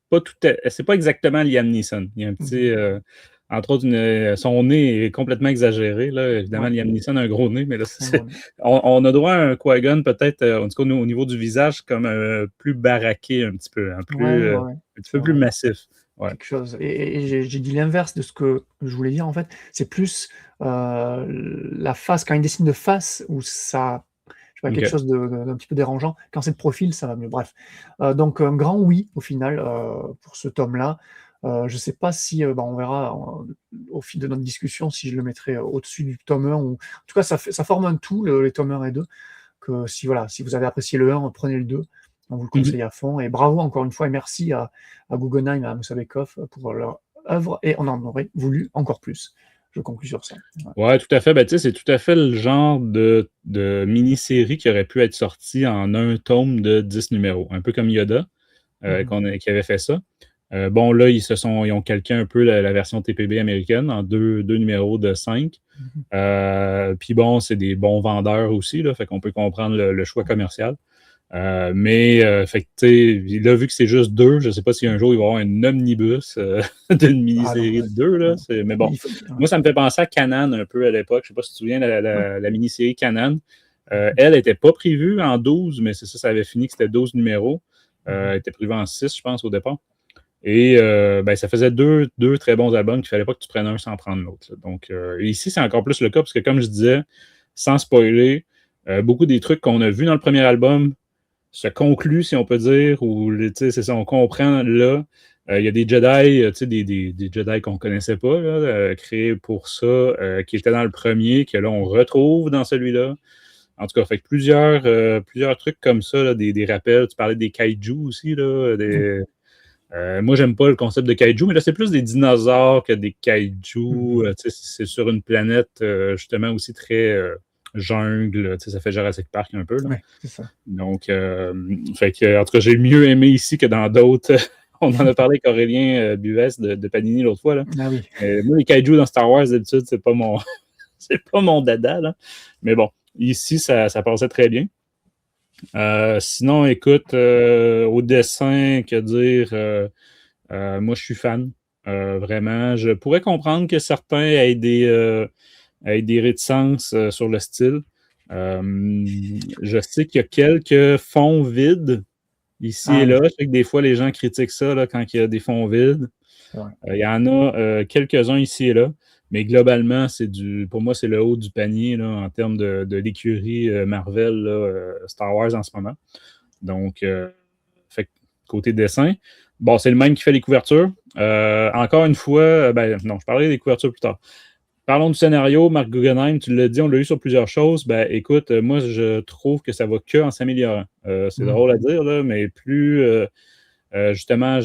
[SPEAKER 1] pas exactement Liam Neeson. Il y a un petit,
[SPEAKER 2] Mhm.
[SPEAKER 1] entre autres, son nez est complètement exagéré. Là. Évidemment,
[SPEAKER 2] Ouais,
[SPEAKER 1] Liam Neeson a un gros nez, mais là,
[SPEAKER 2] un gros nez.
[SPEAKER 1] on a droit à un Qui-Gon peut-être, en tout cas au niveau du visage, comme plus baraqué un petit peu,
[SPEAKER 2] Ouais, ouais, ouais,
[SPEAKER 1] un petit
[SPEAKER 2] c'est
[SPEAKER 1] peu plus
[SPEAKER 2] vrai.
[SPEAKER 1] massif. Ouais.
[SPEAKER 2] Quelque chose. Et j'ai dit l'inverse de ce que je voulais dire en fait. C'est plus la face, quand il dessine de face, où ça, je sais pas, quelque
[SPEAKER 1] OK.
[SPEAKER 2] chose d'un petit peu dérangeant. Quand c'est de profil, ça va mieux. Bref. Donc un grand oui au final pour ce tome-là. Je sais pas si, on verra au fil de notre discussion si je le mettrai au-dessus du tome 1 ou en tout cas ça forme un tout, les tomes 1 et 2, que si voilà, si vous avez apprécié le 1, prenez le 2. On vous le
[SPEAKER 1] Mhm.
[SPEAKER 2] conseille à fond. Et bravo encore une fois et merci à Guggenheim et à Musa Bekov pour leur œuvre. Et on en aurait voulu encore plus. Je conclus sur ça. Ouais.
[SPEAKER 1] Ouais, tout à fait. Ben, tu sais, c'est tout à fait le genre de mini-série qui aurait pu être sortie en un tome de 10 numéros. Un peu comme Yoda,
[SPEAKER 2] Mhm.
[SPEAKER 1] qui avait fait ça. Bon, là, ils ont calqué un peu la version TPB américaine en deux numéros de 5.
[SPEAKER 2] Mhm.
[SPEAKER 1] Puis bon, c'est des bons vendeurs aussi, là, fait qu'on peut comprendre le choix commercial. Fait que, tu sais, là, vu que c'est juste 2, je sais pas si un jour il va y avoir un omnibus d'une
[SPEAKER 2] Ah non,
[SPEAKER 1] mini-série de 2, là.
[SPEAKER 2] non.
[SPEAKER 1] Mais bon,
[SPEAKER 2] Il faut,
[SPEAKER 1] moi,
[SPEAKER 2] ouais.
[SPEAKER 1] ça me fait penser à Kanan un peu à l'époque. Je sais pas si tu te souviens,
[SPEAKER 2] Ouais.
[SPEAKER 1] la mini-série Kanan. Elle n'était pas prévue en 12, mais c'est ça, ça avait fini que c'était 12 numéros.
[SPEAKER 2] Mhm.
[SPEAKER 1] Elle était prévue en 6, je pense, au départ. Et ben, ça faisait deux très bons albums qu'il fallait pas que tu prennes un sans prendre l'autre, là. Donc, ici, c'est encore plus le cas, parce que comme je disais, sans spoiler, beaucoup des trucs qu'on a vus dans le premier album se concluent, si on peut dire, ou c'est ça, on comprend là. Il y a des Jedi, des Jedi qu'on connaissait pas, là, créés pour ça, qui étaient dans le premier, que là, on retrouve dans celui-là. En tout cas, fait que plusieurs trucs comme ça, là, des rappels. Tu parlais des kaiju aussi, là,
[SPEAKER 2] Ouais.
[SPEAKER 1] moi, j'aime pas le concept de kaiju, mais là, c'est plus des dinosaures que des kaiju.
[SPEAKER 2] Mhm.
[SPEAKER 1] Tu sais, c'est sur une planète, justement, aussi très jungle. Tu sais, ça fait Jurassic Park un peu, là.
[SPEAKER 2] Ouais, c'est ça.
[SPEAKER 1] Donc, fait que, en tout cas, j'ai mieux aimé ici que dans d'autres. On en a parlé avec Aurélien Buvès de Panini l'autre fois, là.
[SPEAKER 2] Ah oui.
[SPEAKER 1] Moi, les kaiju dans Star Wars, d'habitude, c'est pas mon, c'est pas mon dada, là. Mais bon, ici, ça passait très bien. Sinon, écoute, au dessin, que dire, moi, je suis fan. Vraiment. Je pourrais comprendre que certains aient des réticences sur le style. Je sais qu'il y a quelques fonds vides ici
[SPEAKER 2] Ah
[SPEAKER 1] et
[SPEAKER 2] oui,
[SPEAKER 1] là. Je sais que des fois, les gens critiquent ça là, quand il y a des fonds vides.
[SPEAKER 2] c'est vrai.
[SPEAKER 1] Il y en a quelques-uns ici et là. Mais globalement, pour moi, c'est le haut du panier là, en termes de l'écurie Marvel, là, Star Wars en ce moment. Donc, fait que côté dessin, bon, c'est le même qui fait les couvertures. Encore une fois, non, je parlerai des couvertures plus tard. Parlons du scénario. Marc Guggenheim, tu l'as dit, on l'a eu sur plusieurs choses. Ben, écoute, moi, je trouve que ça va que en s'améliorant. C'est drôle à
[SPEAKER 2] Mhm.
[SPEAKER 1] dire, là, mais justement,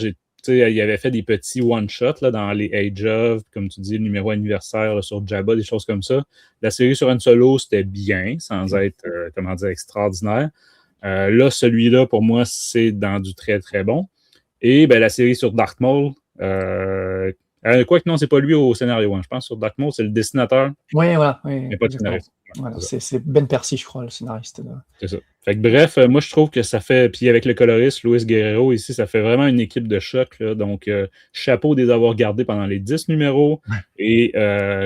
[SPEAKER 1] il avait fait des petits one-shots là, dans les Age of, comme tu dis, le numéro anniversaire là, sur Jabba, des choses comme ça. La série sur Han Solo, c'était bien, sans être, comment dire, extraordinaire. Là, celui-là, pour moi, c'est dans du très, très bon. Et ben, la série sur Darth Maul. Quoique non, c'est pas lui au scénario. Hein. Je pense sur Darth Maul, c'est le dessinateur,
[SPEAKER 2] Oui, voilà, oui,
[SPEAKER 1] mais pas le
[SPEAKER 2] exactement.
[SPEAKER 1] scénariste. Ouais,
[SPEAKER 2] Voilà,
[SPEAKER 1] c'est ça.
[SPEAKER 2] c'est Ben Percy, je crois, le scénariste.
[SPEAKER 1] C'est ça. Fait que bref, moi je trouve que ça fait, puis avec le coloriste Luis Guerrero ici, ça fait vraiment une équipe de choc. Là. Donc, chapeau de les avoir gardés pendant les 10 numéros. Et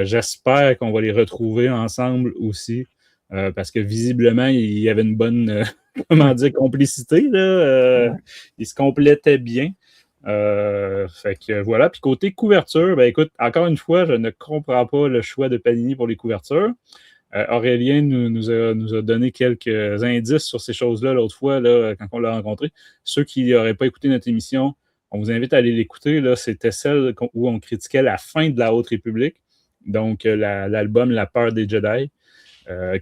[SPEAKER 1] j'espère qu'on va les retrouver ensemble aussi. Parce que visiblement, il y avait une bonne comment dire, complicité. Là, ils se complétaient bien. Fait que voilà. Puis côté couverture, ben écoute, encore une fois, je ne comprends pas le choix de Panini pour les couvertures. Aurélien nous a donné quelques indices sur ces choses-là l'autre fois, là, quand on l'a rencontré. Ceux qui n'auraient pas écouté notre émission, on vous invite à aller l'écouter. Là. C'était celle où on critiquait la fin de la Haute République, donc l'album La peur des Jedi,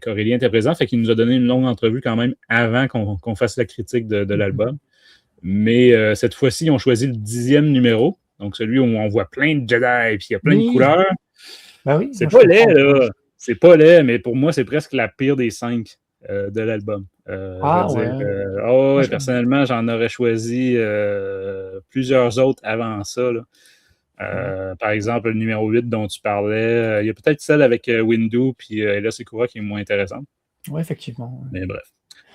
[SPEAKER 1] qu'Aurélien était présent. Fait qu'il nous a donné une longue entrevue quand même avant qu'on fasse la critique de l'album. Mais cette fois-ci, ils ont choisi le 10e numéro, donc celui où on voit plein de Jedi, puis il y a plein de couleurs.
[SPEAKER 2] Ben oui,
[SPEAKER 1] c'est pas laid, là. C'est pas laid, mais pour moi, c'est presque la pire des 5 de l'album. Personnellement, j'en aurais choisi plusieurs autres avant ça. Là. Par exemple, le numéro 8 dont tu parlais. Il y a peut-être celle avec Windu, puis là, c'est Sakura qui est moins intéressante.
[SPEAKER 2] Oui, effectivement.
[SPEAKER 1] Mais bref.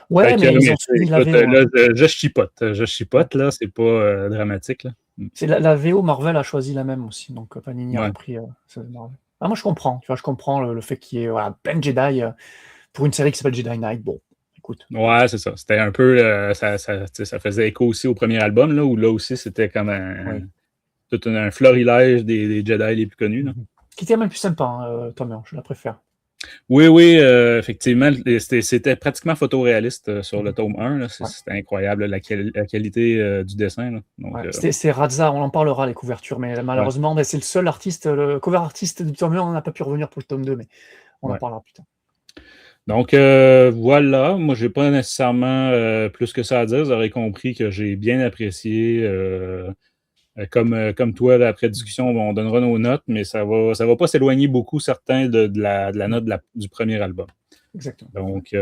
[SPEAKER 2] Ouais, mais ils ont suivi la VO.
[SPEAKER 1] Là, je chipote, là, c'est pas dramatique. Là.
[SPEAKER 2] C'est la VO Marvel a choisi la même aussi, donc Panini a repris Marvel. Ah, moi, je comprends. Tu vois, je comprends le fait qu'il y ait plein de Jedi pour une série qui s'appelle Jedi Knight. Bon, écoute.
[SPEAKER 1] Ouais, c'est ça. C'était un peu... ça faisait écho aussi au premier album, là, où là aussi, c'était comme tout un florilège des Jedi les plus connus. Là.
[SPEAKER 2] Qui était même plus sympa, Tom, je la préfère.
[SPEAKER 1] Oui, effectivement. C'était pratiquement photoréaliste sur le tome 1. Là. C'était incroyable, la qualité du dessin. Là. Donc,
[SPEAKER 2] c'est Radza, on en parlera, les couvertures, mais malheureusement, c'est le seul artiste, le cover artiste du tome 1, on n'a pas pu revenir pour le tome 2, mais on en parlera plus tard.
[SPEAKER 1] Donc, voilà. Moi, j'ai pas nécessairement plus que ça à dire. Vous aurez compris que j'ai bien apprécié... Comme toi, là, après discussion, on donnera nos notes, mais ça va pas s'éloigner beaucoup, certains, de la note du premier album.
[SPEAKER 2] Exactement.
[SPEAKER 1] Donc,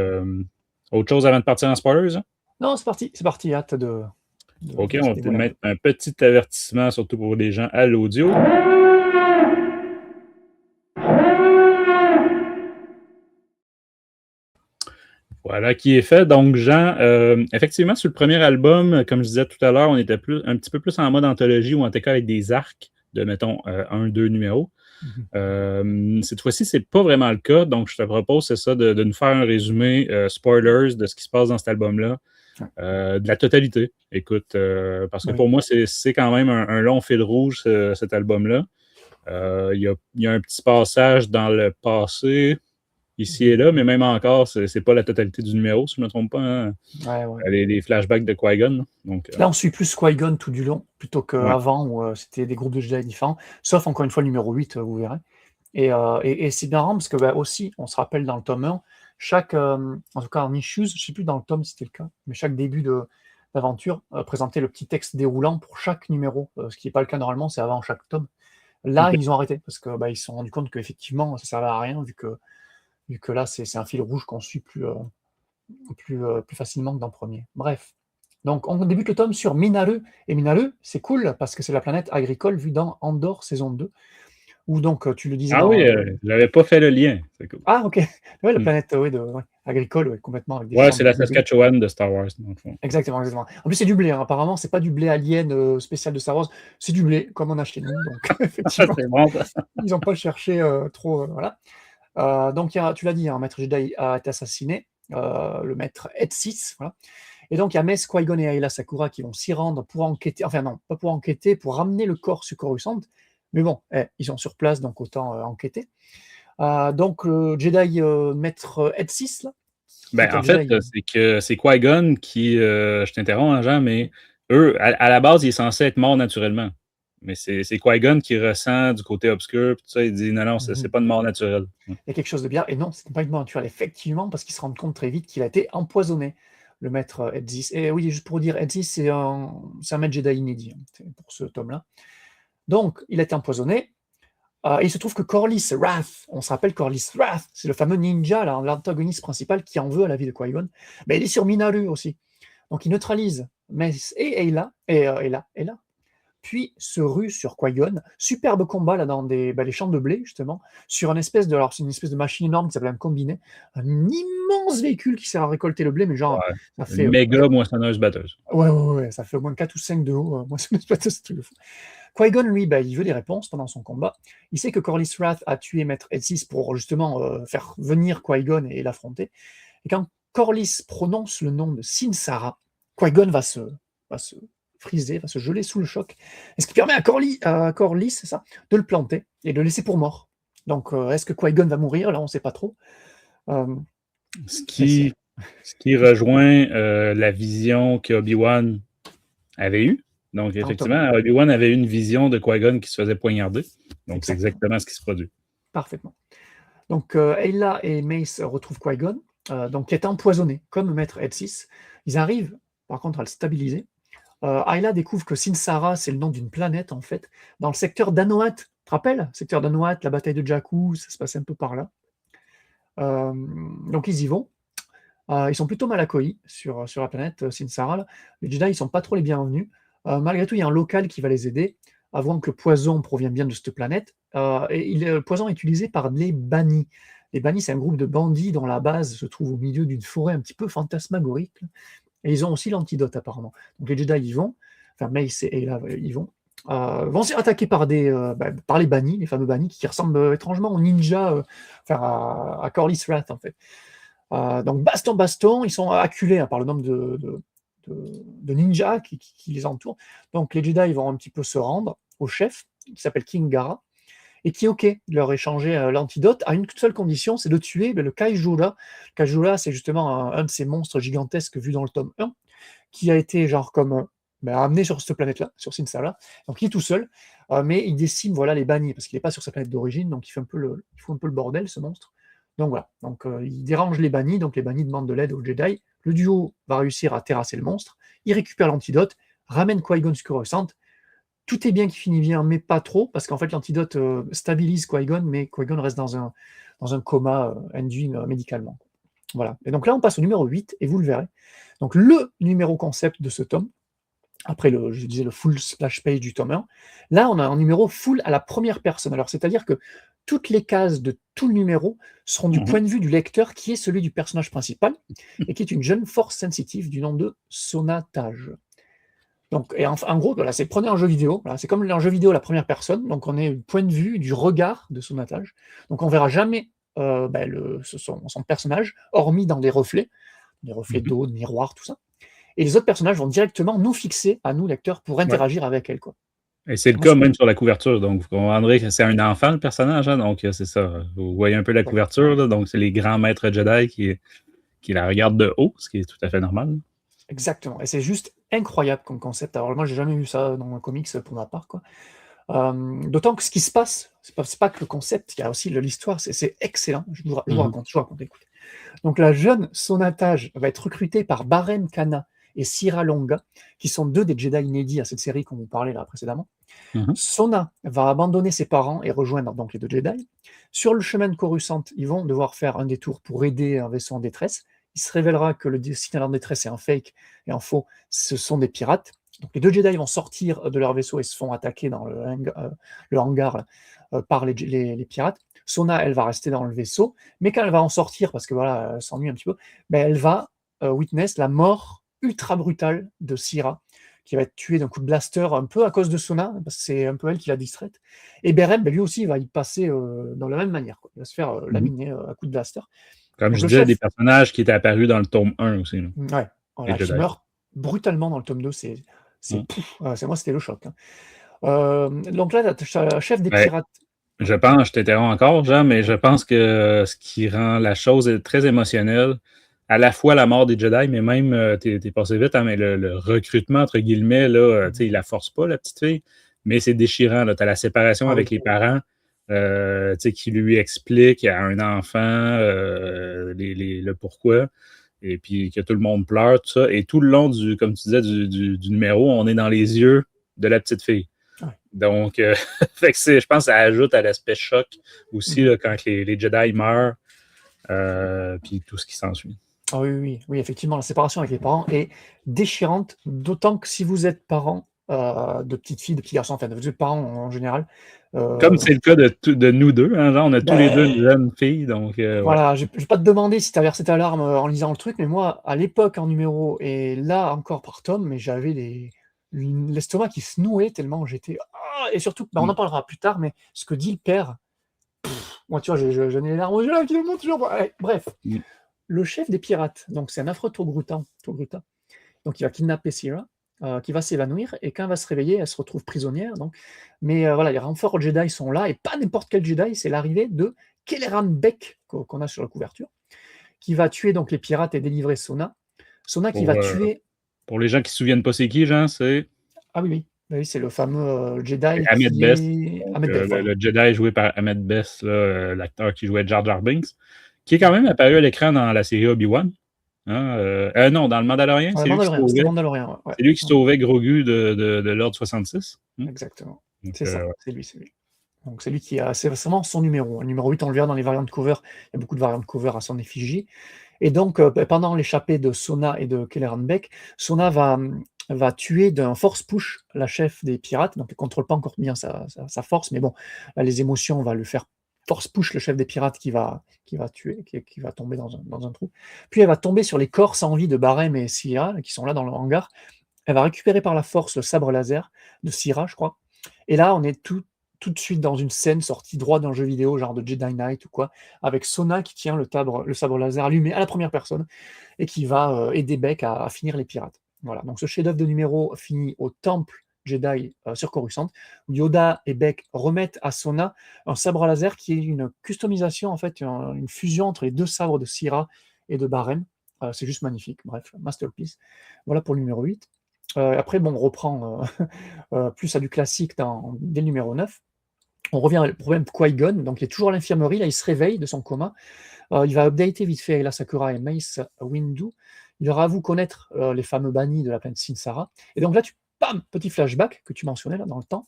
[SPEAKER 1] autre chose avant de partir en spoilers? Hein?
[SPEAKER 2] Non, c'est parti, hâte de
[SPEAKER 1] OK, on va peut-être mettre un petit avertissement, surtout pour les gens à l'audio. Voilà qui est fait. Donc, Jean, effectivement, sur le premier album, comme je disais tout à l'heure, on était un petit peu plus en mode anthologie ou en tout cas avec des arcs de, mettons, 1-2 numéros. Cette fois-ci, c'est pas vraiment le cas. Donc, je te propose, c'est ça, de nous faire un résumé spoilers de ce qui se passe dans cet album-là, de la totalité. Écoute, parce que pour moi, c'est quand même un long fil rouge, cet album-là. Il y a un petit passage dans le passé, ici et là, mais même encore, c'est pas la totalité du numéro, si je ne me trompe pas. Hein. Les flashbacks de Qui-Gon. Donc,
[SPEAKER 2] là, on suit plus Qui-Gon tout du long, plutôt qu'avant, où c'était des groupes de Jedi différents, sauf encore une fois le numéro 8, vous verrez. Et c'est bien rare, parce que aussi, on se rappelle dans le tome 1, chaque, en tout cas en issues, je ne sais plus dans le tome si c'était le cas, mais chaque début d'aventure présentait le petit texte déroulant pour chaque numéro, ce qui n'est pas le cas normalement, c'est avant chaque tome. Là, ils ont arrêté, parce qu'ils se sont rendus compte qu'effectivement, ça ne servait à rien, vu que là, c'est un fil rouge qu'on suit plus facilement que dans le premier. Bref. Donc, on débute le tome sur Minaru. Et Minaru, c'est cool, parce que c'est la planète agricole vue dans Andor, saison 2. Où donc, tu le disais...
[SPEAKER 1] Ah oui, je n'avais pas fait le lien. C'est cool.
[SPEAKER 2] Ah, ok. La planète agricole, complètement. Avec
[SPEAKER 1] des c'est la Saskatchewan de Star Wars. Dans le fond.
[SPEAKER 2] Exactement. En plus, c'est du blé. Hein. Apparemment, c'est pas du blé alien spécial de Star Wars. C'est du blé, comme on a chez nous. Donc, effectivement,
[SPEAKER 1] c'est bon, ça.
[SPEAKER 2] Ils n'ont pas cherché trop... voilà. Donc, tu l'as dit, un maître Jedi a été assassiné, le maître Ed6, voilà. Et donc, il y a Mess, Qui-Gon et Aayla Sakura qui vont s'y rendre pour enquêter, enfin non, pas pour enquêter, pour ramener le corps sur Coruscant. Mais bon, ils sont sur place, donc autant enquêter. Donc, le Jedi maître Ed6, là.
[SPEAKER 1] En fait, c'est Qui-Gon qui, je t'interromps, hein, Jean, mais eux, à la base, il est censé être mort naturellement. Mais c'est Qui-Gon qui ressent du côté obscur, tout ça, il dit non, c'est pas une mort naturelle.
[SPEAKER 2] Il y a quelque chose de bien, et non, c'est pas une mort naturelle, effectivement, parce qu'ils se rendent compte très vite qu'il a été empoisonné, le maître Ed6. Et oui, juste pour dire, Ed6, c'est un maître Jedi inédit, pour ce tome-là. Donc, il a été empoisonné, et il se trouve que Corlys Wrath, on se rappelle Corlys Wrath, c'est le fameux ninja, l'antagoniste principal qui en veut à la vie de Qui-Gon, il est sur Minaru aussi. Donc, il neutralise Mace et Ayla, puis se rue sur Qui-Gon. Superbe combat là dans les champs de blé, justement, sur c'est une espèce de machine énorme qui s'appelle un combiné, un immense véhicule qui sert à récolter le blé, mais genre,
[SPEAKER 1] Ouais.
[SPEAKER 2] ça
[SPEAKER 1] Une
[SPEAKER 2] fait
[SPEAKER 1] méga moissonneuse-batteuse.
[SPEAKER 2] ouais, ça fait au moins 4 ou 5 de haut, moi, c'est pas ce truc de fou. Qui-Gon, lui, il veut des réponses pendant son combat. Il sait que Corlys Wrath a tué Maître Edsis pour justement faire venir Qui-Gon et l'affronter. Et quand Corlys prononce le nom de Sin-Sara, Qui-Gon va se friser, va se geler sous le choc. Et ce qui permet à Corlys, c'est ça, de le planter et de le laisser pour mort. Donc, est-ce que Qui-Gon va mourir? Là, on ne sait pas trop.
[SPEAKER 1] Ce qui rejoint la vision qu'Obi-Wan avait eue. Donc, effectivement, Obi-Wan avait une vision de Qui-Gon qui se faisait poignarder. Donc, c'est exactement ce qui se produit.
[SPEAKER 2] Parfaitement. Donc, Ayla et Mace retrouvent Qui-Gon, donc qui est empoisonné, comme Maître Edsis. Ils arrivent, par contre, à le stabiliser. Ayla découvre que Sin-Sara, c'est le nom d'une planète, en fait, dans le secteur d'Anoat. Tu te rappelles? Secteur d'Anoat, la bataille de Jakku, ça se passe un peu par là. Donc, ils y vont. Ils sont plutôt mal accueillis sur la planète Sin-Sara. Les Jedi, ils sont pas trop les bienvenus. Malgré tout, il y a un local qui va les aider, avouant que le poison provient bien de cette planète. Le poison est utilisé par les bannis. Les bannis, c'est un groupe de bandits dont la base se trouve au milieu d'une forêt un petit peu fantasmagorique. Et ils ont aussi l'antidote, apparemment. Donc les Jedi y vont, enfin Mace et Ayla y vont se faire attaquer par les bannis, les fameux bannis, qui ressemblent étrangement aux ninjas, à Corlys Wrath, en fait. Donc baston, ils sont acculés par le nombre de ninjas qui les entourent. Donc les Jedi vont un petit peu se rendre au chef, qui s'appelle King Gara, et qui est OK de leur échanger l'antidote à une seule condition, c'est de tuer le Kaijula. Le Kaijula, c'est justement un de ces monstres gigantesques vus dans le tome 1, qui a été amené sur cette planète-là, sur Sin-Sara. Donc il est tout seul, mais il décime les bannis, parce qu'il n'est pas sur sa planète d'origine, donc il fout un peu le bordel, ce monstre. Donc voilà, il dérange les bannis, donc les bannis demandent de l'aide aux Jedi. Le duo va réussir à terrasser le monstre, il récupère l'antidote, ramène Qui-Gon Coruscant. Tout est bien qui finit bien, mais pas trop, parce qu'en fait l'antidote stabilise Qui-Gon, mais Qui-Gon reste dans un coma induit médicalement. Voilà. Et donc là, on passe au numéro 8, et vous le verrez. Donc le numéro concept de ce tome, après le full splash page du tome 1, là on a un numéro full à la première personne. Alors c'est-à-dire que toutes les cases de tout le numéro seront du point de vue du lecteur, qui est celui du personnage principal, et qui est une jeune force sensitive du nom de Sona Taj. Donc, et en gros, voilà, prenez un jeu vidéo, voilà, c'est comme un jeu vidéo à la première personne, donc on est du point de vue du regard de Sona Taj. Donc on verra jamais son personnage, hormis dans des reflets d'eau, de miroir, tout ça. Et les autres personnages vont directement nous fixer, à nous, lecteurs, pour interagir avec elle, quoi.
[SPEAKER 1] Et c'est le cas même sur la couverture. Donc, vous comprendrez que c'est un enfant, le personnage. Hein, donc, c'est ça. Vous voyez un peu la couverture. Là, donc, c'est les grands maîtres Jedi qui la regardent de haut, ce qui est tout à fait normal.
[SPEAKER 2] Exactement. Et c'est juste incroyable comme concept. Alors, moi, j'ai jamais vu ça dans un comics pour ma part, quoi. D'autant que ce qui se passe, c'est pas que le concept, il y a aussi l'histoire, c'est excellent. Je vous raconte, écoutez. Donc, la jeune Sona Taj va être recrutée par Baren Khanna et Sira Longa, qui sont deux des Jedi inédits à cette série qu'on vous parlait là précédemment. Sona va abandonner ses parents et rejoindre donc les deux Jedi. Sur le chemin de Coruscant, ils vont devoir faire un détour pour aider un vaisseau en détresse. Il se révélera que le signal en détresse est un fake et en faux, ce sont des pirates. Donc les deux Jedi vont sortir de leur vaisseau et se font attaquer dans le hangar par les pirates. Sona, elle va rester dans le vaisseau, mais quand elle va en sortir, parce que voilà, elle s'ennuie un petit peu, elle va witness la mort ultra brutale de Sira, qui va être tuée d'un coup de blaster un peu à cause de Sona, parce que c'est un peu elle qui l'a distraite. Et Beren, lui aussi, va y passer dans la même manière, quoi. Il va se faire laminer à coup de blaster.
[SPEAKER 1] Comme je disais, des personnages qui étaient apparus dans le tome 1 aussi. Là.
[SPEAKER 2] Ouais, voilà, qui meurent brutalement dans le tome 2. Moi, c'était le choc. Hein. Donc là, chef des pirates.
[SPEAKER 1] Je t'interromps encore, Jean, mais je pense que ce qui rend la chose très émotionnelle, à la fois la mort des Jedi, mais même, t'es passé vite, hein, mais le recrutement, entre guillemets, là, il la force pas, la petite fille, mais c'est déchirant. Tu as la séparation avec les parents, qui lui expliquent à un enfant le pourquoi, et puis que tout le monde pleure, tout ça. Et tout le long, comme tu disais, du numéro, on est dans les yeux de la petite fille. Donc, fait que je pense que ça ajoute à l'aspect choc aussi là, quand les Jedi meurent, puis tout ce qui s'ensuit.
[SPEAKER 2] Ah oui, oui, oui, oui, effectivement, la séparation avec les parents est déchirante, d'autant que si vous êtes parent de petites filles, de petits garçons, enfin, vous êtes parents en général,
[SPEAKER 1] Comme
[SPEAKER 2] euh,
[SPEAKER 1] c'est le cas de nous deux, hein, là, on a tous les deux une
[SPEAKER 2] ben,
[SPEAKER 1] jeune fille, donc ouais.
[SPEAKER 2] voilà, je vais pas te demander si tu as versé ta larme en lisant le truc, mais moi, à l'époque, en numéro, et là encore par tome, mais j'avais l'estomac qui se nouait tellement j'étais. Ah et surtout, ben, on en
[SPEAKER 1] Mm.
[SPEAKER 2] parlera plus tard, mais ce que dit le père, moi, tu vois, j'en ai les larmes aux yeux là, qui me montent toujours. Ouais, bref,
[SPEAKER 1] Mm.
[SPEAKER 2] le chef des pirates, donc c'est un affreux Togruta. Donc il va kidnapper Sierra, qui va s'évanouir, et quand elle va se réveiller, elle se retrouve prisonnière. Donc. Mais voilà, les renforts Jedi sont là, et pas n'importe quel Jedi, c'est l'arrivée de Kelleran Beck, qu'on a sur la couverture, qui va tuer donc les pirates et délivrer Sona. Sona qui
[SPEAKER 1] Pour,
[SPEAKER 2] va
[SPEAKER 1] euh,
[SPEAKER 2] tuer.
[SPEAKER 1] pour les gens qui se souviennent pas c'est qui, Jean, c'est
[SPEAKER 2] Ah oui, oui, oui, c'est le fameux Jedi
[SPEAKER 1] Ahmed
[SPEAKER 2] qui
[SPEAKER 1] Best.
[SPEAKER 2] est.
[SPEAKER 1] Donc,
[SPEAKER 2] Ahmed Best, voilà.
[SPEAKER 1] le Jedi joué par Ahmed Best, là, l'acteur qui jouait Jar Jar Binks, qui est quand même apparu à l'écran dans la série Obi-Wan. Hein, non, dans le Mandalorian,
[SPEAKER 2] Ouais,
[SPEAKER 1] c'est lui qui
[SPEAKER 2] Mandalorian, c'était
[SPEAKER 1] sauvait,
[SPEAKER 2] Mandalorian, ouais, ouais.
[SPEAKER 1] c'est lui qui sauvait Grogu de l'Ordre 66.
[SPEAKER 2] Exactement.
[SPEAKER 1] Donc,
[SPEAKER 2] C'est ça,
[SPEAKER 1] ouais.
[SPEAKER 2] c'est lui, c'est lui. Donc c'est lui qui a. C'est vraiment son numéro. Le numéro 8, on le verra dans les variantes cover. Il y a beaucoup de variantes cover à son effigie. Et donc, pendant l'échappée de Sona et de Kelleran Beck, Sona va tuer d'un force push la chef des pirates. Donc, elle ne contrôle pas encore bien sa force, mais bon, là, les émotions vont le faire force push le chef des pirates qui va tuer, qui va tomber dans un trou. Puis, elle va tomber sur les corps sans vie de Barem et Sierra, qui sont là dans le hangar. Elle va récupérer par la force le sabre laser de Sierra, je crois. Et là, on est tout de suite dans une scène sortie droit d'un jeu vidéo, genre de Jedi Knight ou quoi, avec Sona qui tient le sabre laser allumé à la première personne et qui va aider Beck à finir les pirates. Voilà, donc ce chef-d'œuvre de numéro finit au temple Jedi sur Coruscant, où Yoda et Beck remettent à Sona un sabre laser qui est une customisation, en fait, une fusion entre les deux sabres de Syrah et de Barem. C'est juste magnifique, bref, masterpiece. Voilà pour le numéro 8. Après, bon, on reprend plus à du classique dès le numéro 9. On revient au problème de Qui-Gon, donc il est toujours à l'infirmerie, là il se réveille de son coma. Il va updater vite fait Ayla Sakura et Mace Windu. Il leur avoue connaître les fameux bannis de la planète Sinsara. Et donc là, bam, petit flashback que tu mentionnais là dans le temps,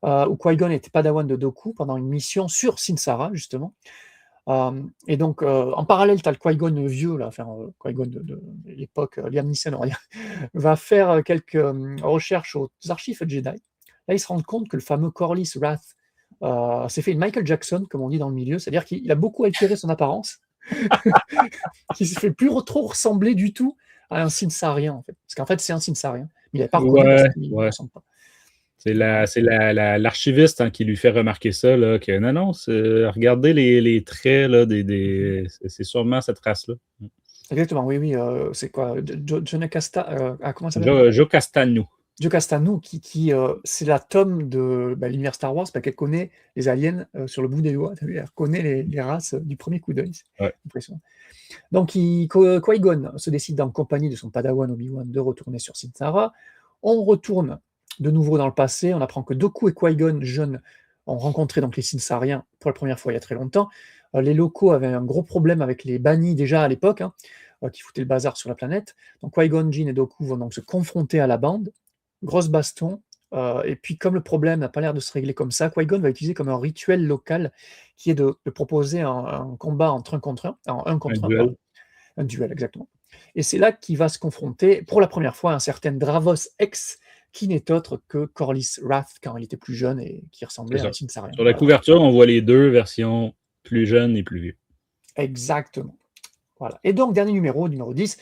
[SPEAKER 2] où Qui-Gon était padawan de Dooku pendant une mission sur Sinsara, justement. Et donc, en parallèle, tu as le Qui-Gon vieux, là, enfin, Qui-Gon de l'époque, Liam Neeson, on va dire, va faire quelques recherches aux archives Jedi. Là, il se rend compte que le fameux Corlys Wrath s'est fait une Michael Jackson, comme on dit dans le milieu, c'est-à-dire qu'il a beaucoup altéré son apparence, qu'il ne se fait plus trop ressembler du tout à un Sinsarien, en fait. Parce qu'en fait, c'est un Sinsarien, mais il n'avait pas reconnu parce
[SPEAKER 1] Ouais,
[SPEAKER 2] qu'il ne
[SPEAKER 1] ouais.
[SPEAKER 2] ressemble pas.
[SPEAKER 1] C'est l'archiviste hein, qui lui fait remarquer ça, là, que non, regardez les traits là, c'est sûrement cette race-là.
[SPEAKER 2] Exactement, oui, oui, c'est quoi John Casta, comment ça s'appelle
[SPEAKER 1] Joe Castanou.
[SPEAKER 2] Joe Castanou, c'est la tome de l'univers Star Wars, qu'elle connaît les aliens sur le bout des doigts. Elle connaît les races du premier coup d'œil. C'est
[SPEAKER 1] Ouais.
[SPEAKER 2] impressionnant. Donc, Qui-Gon se décide en compagnie de son padawan Obi-Wan de retourner sur Sinsara. On retourne de nouveau dans le passé. On apprend que Dooku et Qui-Gon, jeunes, ont rencontré donc les Sinsariens pour la première fois il y a très longtemps. Les locaux avaient un gros problème avec les bannis déjà à l'époque, qui foutaient le bazar sur la planète. Donc Qui-Gon, Jinn et Dooku vont donc se confronter à la bande. Grosse baston, et puis comme le problème n'a pas l'air de se régler comme ça, Qui-Gon va utiliser comme un rituel local qui est de proposer un combat entre un contre
[SPEAKER 1] Un
[SPEAKER 2] un,
[SPEAKER 1] duel.
[SPEAKER 2] un duel, exactement. Et c'est là qu'il va se confronter pour la première fois à un certain Dravos X, qui n'est autre que Corlys Wrath quand il était plus jeune et qui ressemblait à un Sinsarien.
[SPEAKER 1] Sur la couverture, on voit les deux versions plus jeunes et plus vieux.
[SPEAKER 2] Exactement. Voilà. Et donc, dernier numéro 10,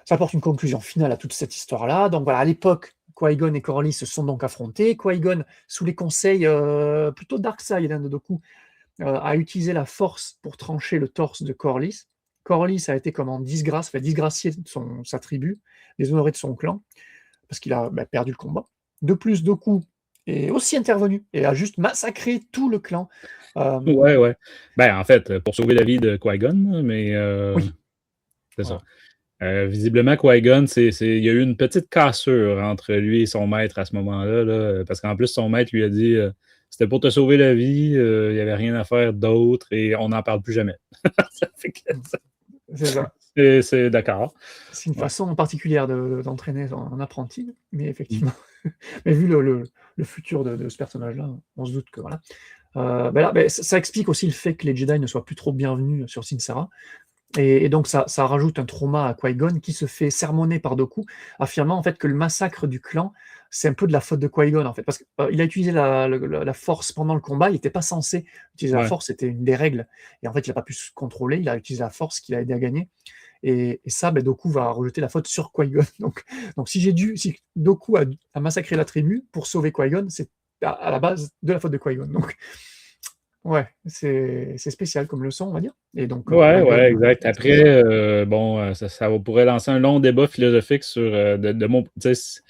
[SPEAKER 2] ça apporte une conclusion finale à toute cette histoire-là. Donc voilà, à l'époque, Qui-Gon et Corlys se sont donc affrontés. Qui-Gon, sous les conseils plutôt Darkseid de Dooku, a utilisé la force pour trancher le torse de Corlys. Corlys a été comme en disgrâce, fait disgracier de sa tribu, déshonoré de son clan, parce qu'il a perdu le combat. De plus, Dooku est aussi intervenu et a juste massacré tout le clan.
[SPEAKER 1] Ouais. Ben, en fait, pour sauver la vie de Qui-Gon, mais
[SPEAKER 2] Oui.
[SPEAKER 1] c'est ça. Visiblement, Qui-Gon, il y a eu une petite cassure entre lui et son maître à ce moment-là, là, parce qu'en plus, son maître lui a dit c'était pour te sauver la vie, il n'y avait rien à faire d'autre et on n'en parle plus jamais. Ça fait que
[SPEAKER 2] C'est ça.
[SPEAKER 1] c'est d'accord.
[SPEAKER 2] C'est une façon particulière d'entraîner un apprenti, mais effectivement, mais vu le futur de ce personnage-là, on se doute que voilà. Ça explique aussi le fait que les Jedi ne soient plus trop bienvenus sur Sinsara. Et donc ça rajoute un trauma à Qui-Gon qui se fait sermonner par Dooku, affirmant en fait que le massacre du clan, c'est un peu de la faute de Qui-Gon en fait. Parce qu'il a utilisé la force pendant le combat, il n'était pas censé utiliser la
[SPEAKER 1] Ouais.
[SPEAKER 2] force, c'était une des règles. Et en fait, il n'a pas pu se contrôler, il a utilisé la force qui l'a aidé à gagner. Et ça, Dooku va rejeter la faute sur Qui-Gon. Donc si Dooku a massacré la tribu pour sauver Qui-Gon, c'est à la base de la faute de Qui-Gon. Donc ouais, c'est spécial comme leçon, on va dire. Et donc
[SPEAKER 1] Ouais,
[SPEAKER 2] Qui-Gon,
[SPEAKER 1] ouais, exact.
[SPEAKER 2] c'est
[SPEAKER 1] Après, bon, pourrait lancer un long débat philosophique sur de mon. Tu sais,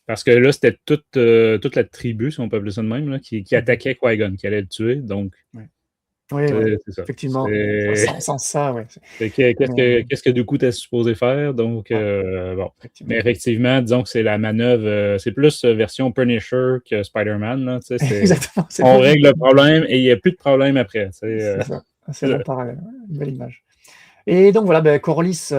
[SPEAKER 1] parce que là, c'était toute la tribu, si on peut appeler ça de même, là, qui attaquait Qui-Gon, qui allait le tuer. Donc,
[SPEAKER 2] ouais. Oui, ouais.
[SPEAKER 1] c'est ça.
[SPEAKER 2] Effectivement,
[SPEAKER 1] C'est
[SPEAKER 2] sans ça, ouais. Mais
[SPEAKER 1] qu'est-ce que Dooku était supposé faire? Donc,
[SPEAKER 2] ouais,
[SPEAKER 1] bon.
[SPEAKER 2] effectivement.
[SPEAKER 1] Mais effectivement, disons que c'est la manœuvre, c'est plus version Punisher que Spider-Man. Là, tu sais,
[SPEAKER 2] Exactement, c'est
[SPEAKER 1] on
[SPEAKER 2] le
[SPEAKER 1] règle le problème et il n'y a plus de problème après.
[SPEAKER 2] c'est ça. C'est un bon parallèle, ouais, une belle image. Et donc voilà, Corlys,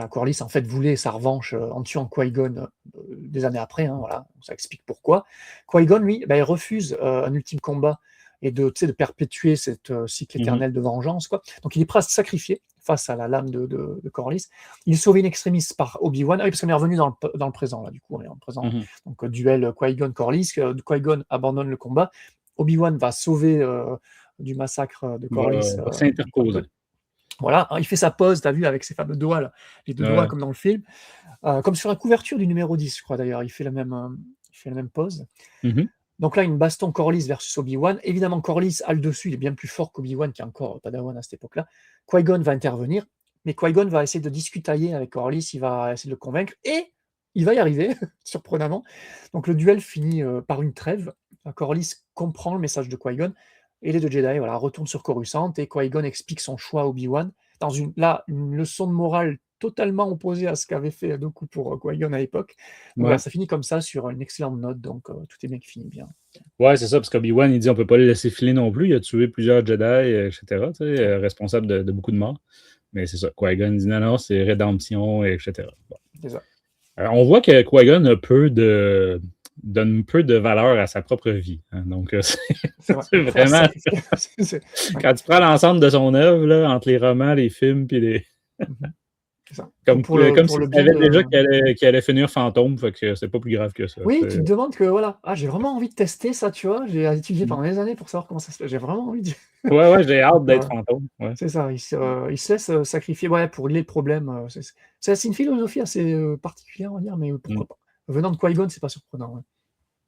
[SPEAKER 2] Corlys en fait voulait sa revanche, en tuant Qui-Gon, des années après, hein, voilà, ça explique pourquoi. Qui-Gon lui, il refuse, un ultime combat et de perpétuer cette, cycle
[SPEAKER 1] Mhm,
[SPEAKER 2] éternel de vengeance, quoi. Donc il est prêt à se sacrifier face à la lame de Corlys. Il est sauvé in extremis par Obi-Wan. Ah oui, parce qu'on est revenu dans le présent là, du coup, on est en présent.
[SPEAKER 1] mhm.
[SPEAKER 2] Donc, duel, Qui-Gon-Corlys, Qui-Gon abandonne le combat. Obi-Wan va sauver, du massacre, de Corlys,
[SPEAKER 1] Va s'interposer.
[SPEAKER 2] Qui-Gon. Voilà, hein, il fait sa pause, tu as vu, avec ses fameux doigts là, les 2 doigts
[SPEAKER 1] Ouais.
[SPEAKER 2] comme dans le film, comme sur la couverture du numéro 10, je crois d'ailleurs, il fait la même pose.
[SPEAKER 1] Mhm.
[SPEAKER 2] Donc là, une baston Corlys versus Obi-Wan. Évidemment, Corlys a le dessus, il est bien plus fort qu'Obi-Wan, qui est encore Padawan à cette époque-là. Qui-Gon va intervenir, mais Qui-Gon va essayer de discutailler avec Corlys, il va essayer de le convaincre, et il va y arriver, surprenamment. Donc le duel finit, par une trêve. Corlys comprend le message de Qui-Gon, et les 2 Jedi, voilà, retournent sur Coruscant, et Qui-Gon explique son choix à Obi-Wan, dans une leçon de morale totalement opposée à ce qu'avait fait Dooku pour, Qui-Gon à l'époque. Donc voilà,
[SPEAKER 1] Ouais.
[SPEAKER 2] ça finit comme ça sur une excellente note, donc tout est bien qui finit bien.
[SPEAKER 1] Ouais, c'est ça, parce qu'Obi-Wan, il dit on peut pas le laisser filer non plus. Il a tué plusieurs Jedi, etc., tu sais, responsable de beaucoup de morts. Mais c'est ça. Qui-Gon dit non, non, c'est rédemption, etc. Bon.
[SPEAKER 2] C'est ça.
[SPEAKER 1] On voit que Qui-Gon donne peu de valeur à sa propre vie. Hein. Donc,
[SPEAKER 2] C'est vrai.
[SPEAKER 1] c'est vraiment.
[SPEAKER 2] Ouais.
[SPEAKER 1] Quand tu prends l'ensemble de son œuvre, là, entre les romans, les films, puis les.
[SPEAKER 2] Mhm. C'est ça.
[SPEAKER 1] Comme,
[SPEAKER 2] Pour le,
[SPEAKER 1] comme
[SPEAKER 2] pour
[SPEAKER 1] s'il
[SPEAKER 2] le bien
[SPEAKER 1] savait déjà
[SPEAKER 2] de.
[SPEAKER 1] qu'il allait finir fantôme, fait que c'est pas plus grave que ça.
[SPEAKER 2] Oui, tu te demandes que voilà, j'ai vraiment envie de tester ça, tu vois. J'ai étudié
[SPEAKER 1] Mm.
[SPEAKER 2] pendant des années pour savoir comment ça se fait. J'ai vraiment envie de.
[SPEAKER 1] Ouais, ouais, j'ai hâte
[SPEAKER 2] Donc,
[SPEAKER 1] d'être fantôme. Ouais.
[SPEAKER 2] c'est ça, il se laisse, sacrifier, ouais, pour régler le problème. C'est une philosophie assez, particulière, on va dire, mais
[SPEAKER 1] Mm.
[SPEAKER 2] pourquoi pas. Venant de Qui-Gon, c'est pas surprenant.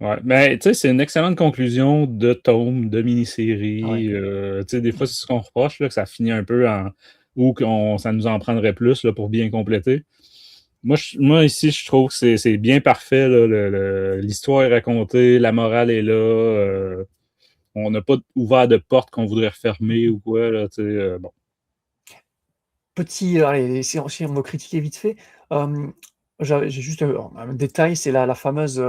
[SPEAKER 2] Ouais.
[SPEAKER 1] Ouais, mais tu sais, c'est une excellente conclusion de tome, de
[SPEAKER 2] Ah ouais.
[SPEAKER 1] mini-série. Tu sais, des fois, c'est ce qu'on reproche, là, que ça finit un peu en. Ou ça nous en prendrait plus là, pour bien compléter. Moi, ici, je trouve que c'est bien parfait. Là, l'histoire est racontée, la morale est là. On n'a pas ouvert de porte qu'on voudrait refermer ou quoi. Là, tu sais, bon.
[SPEAKER 2] Petit, allez, si on veut critiquer vite fait, j'ai juste un détail, c'est la fameuse,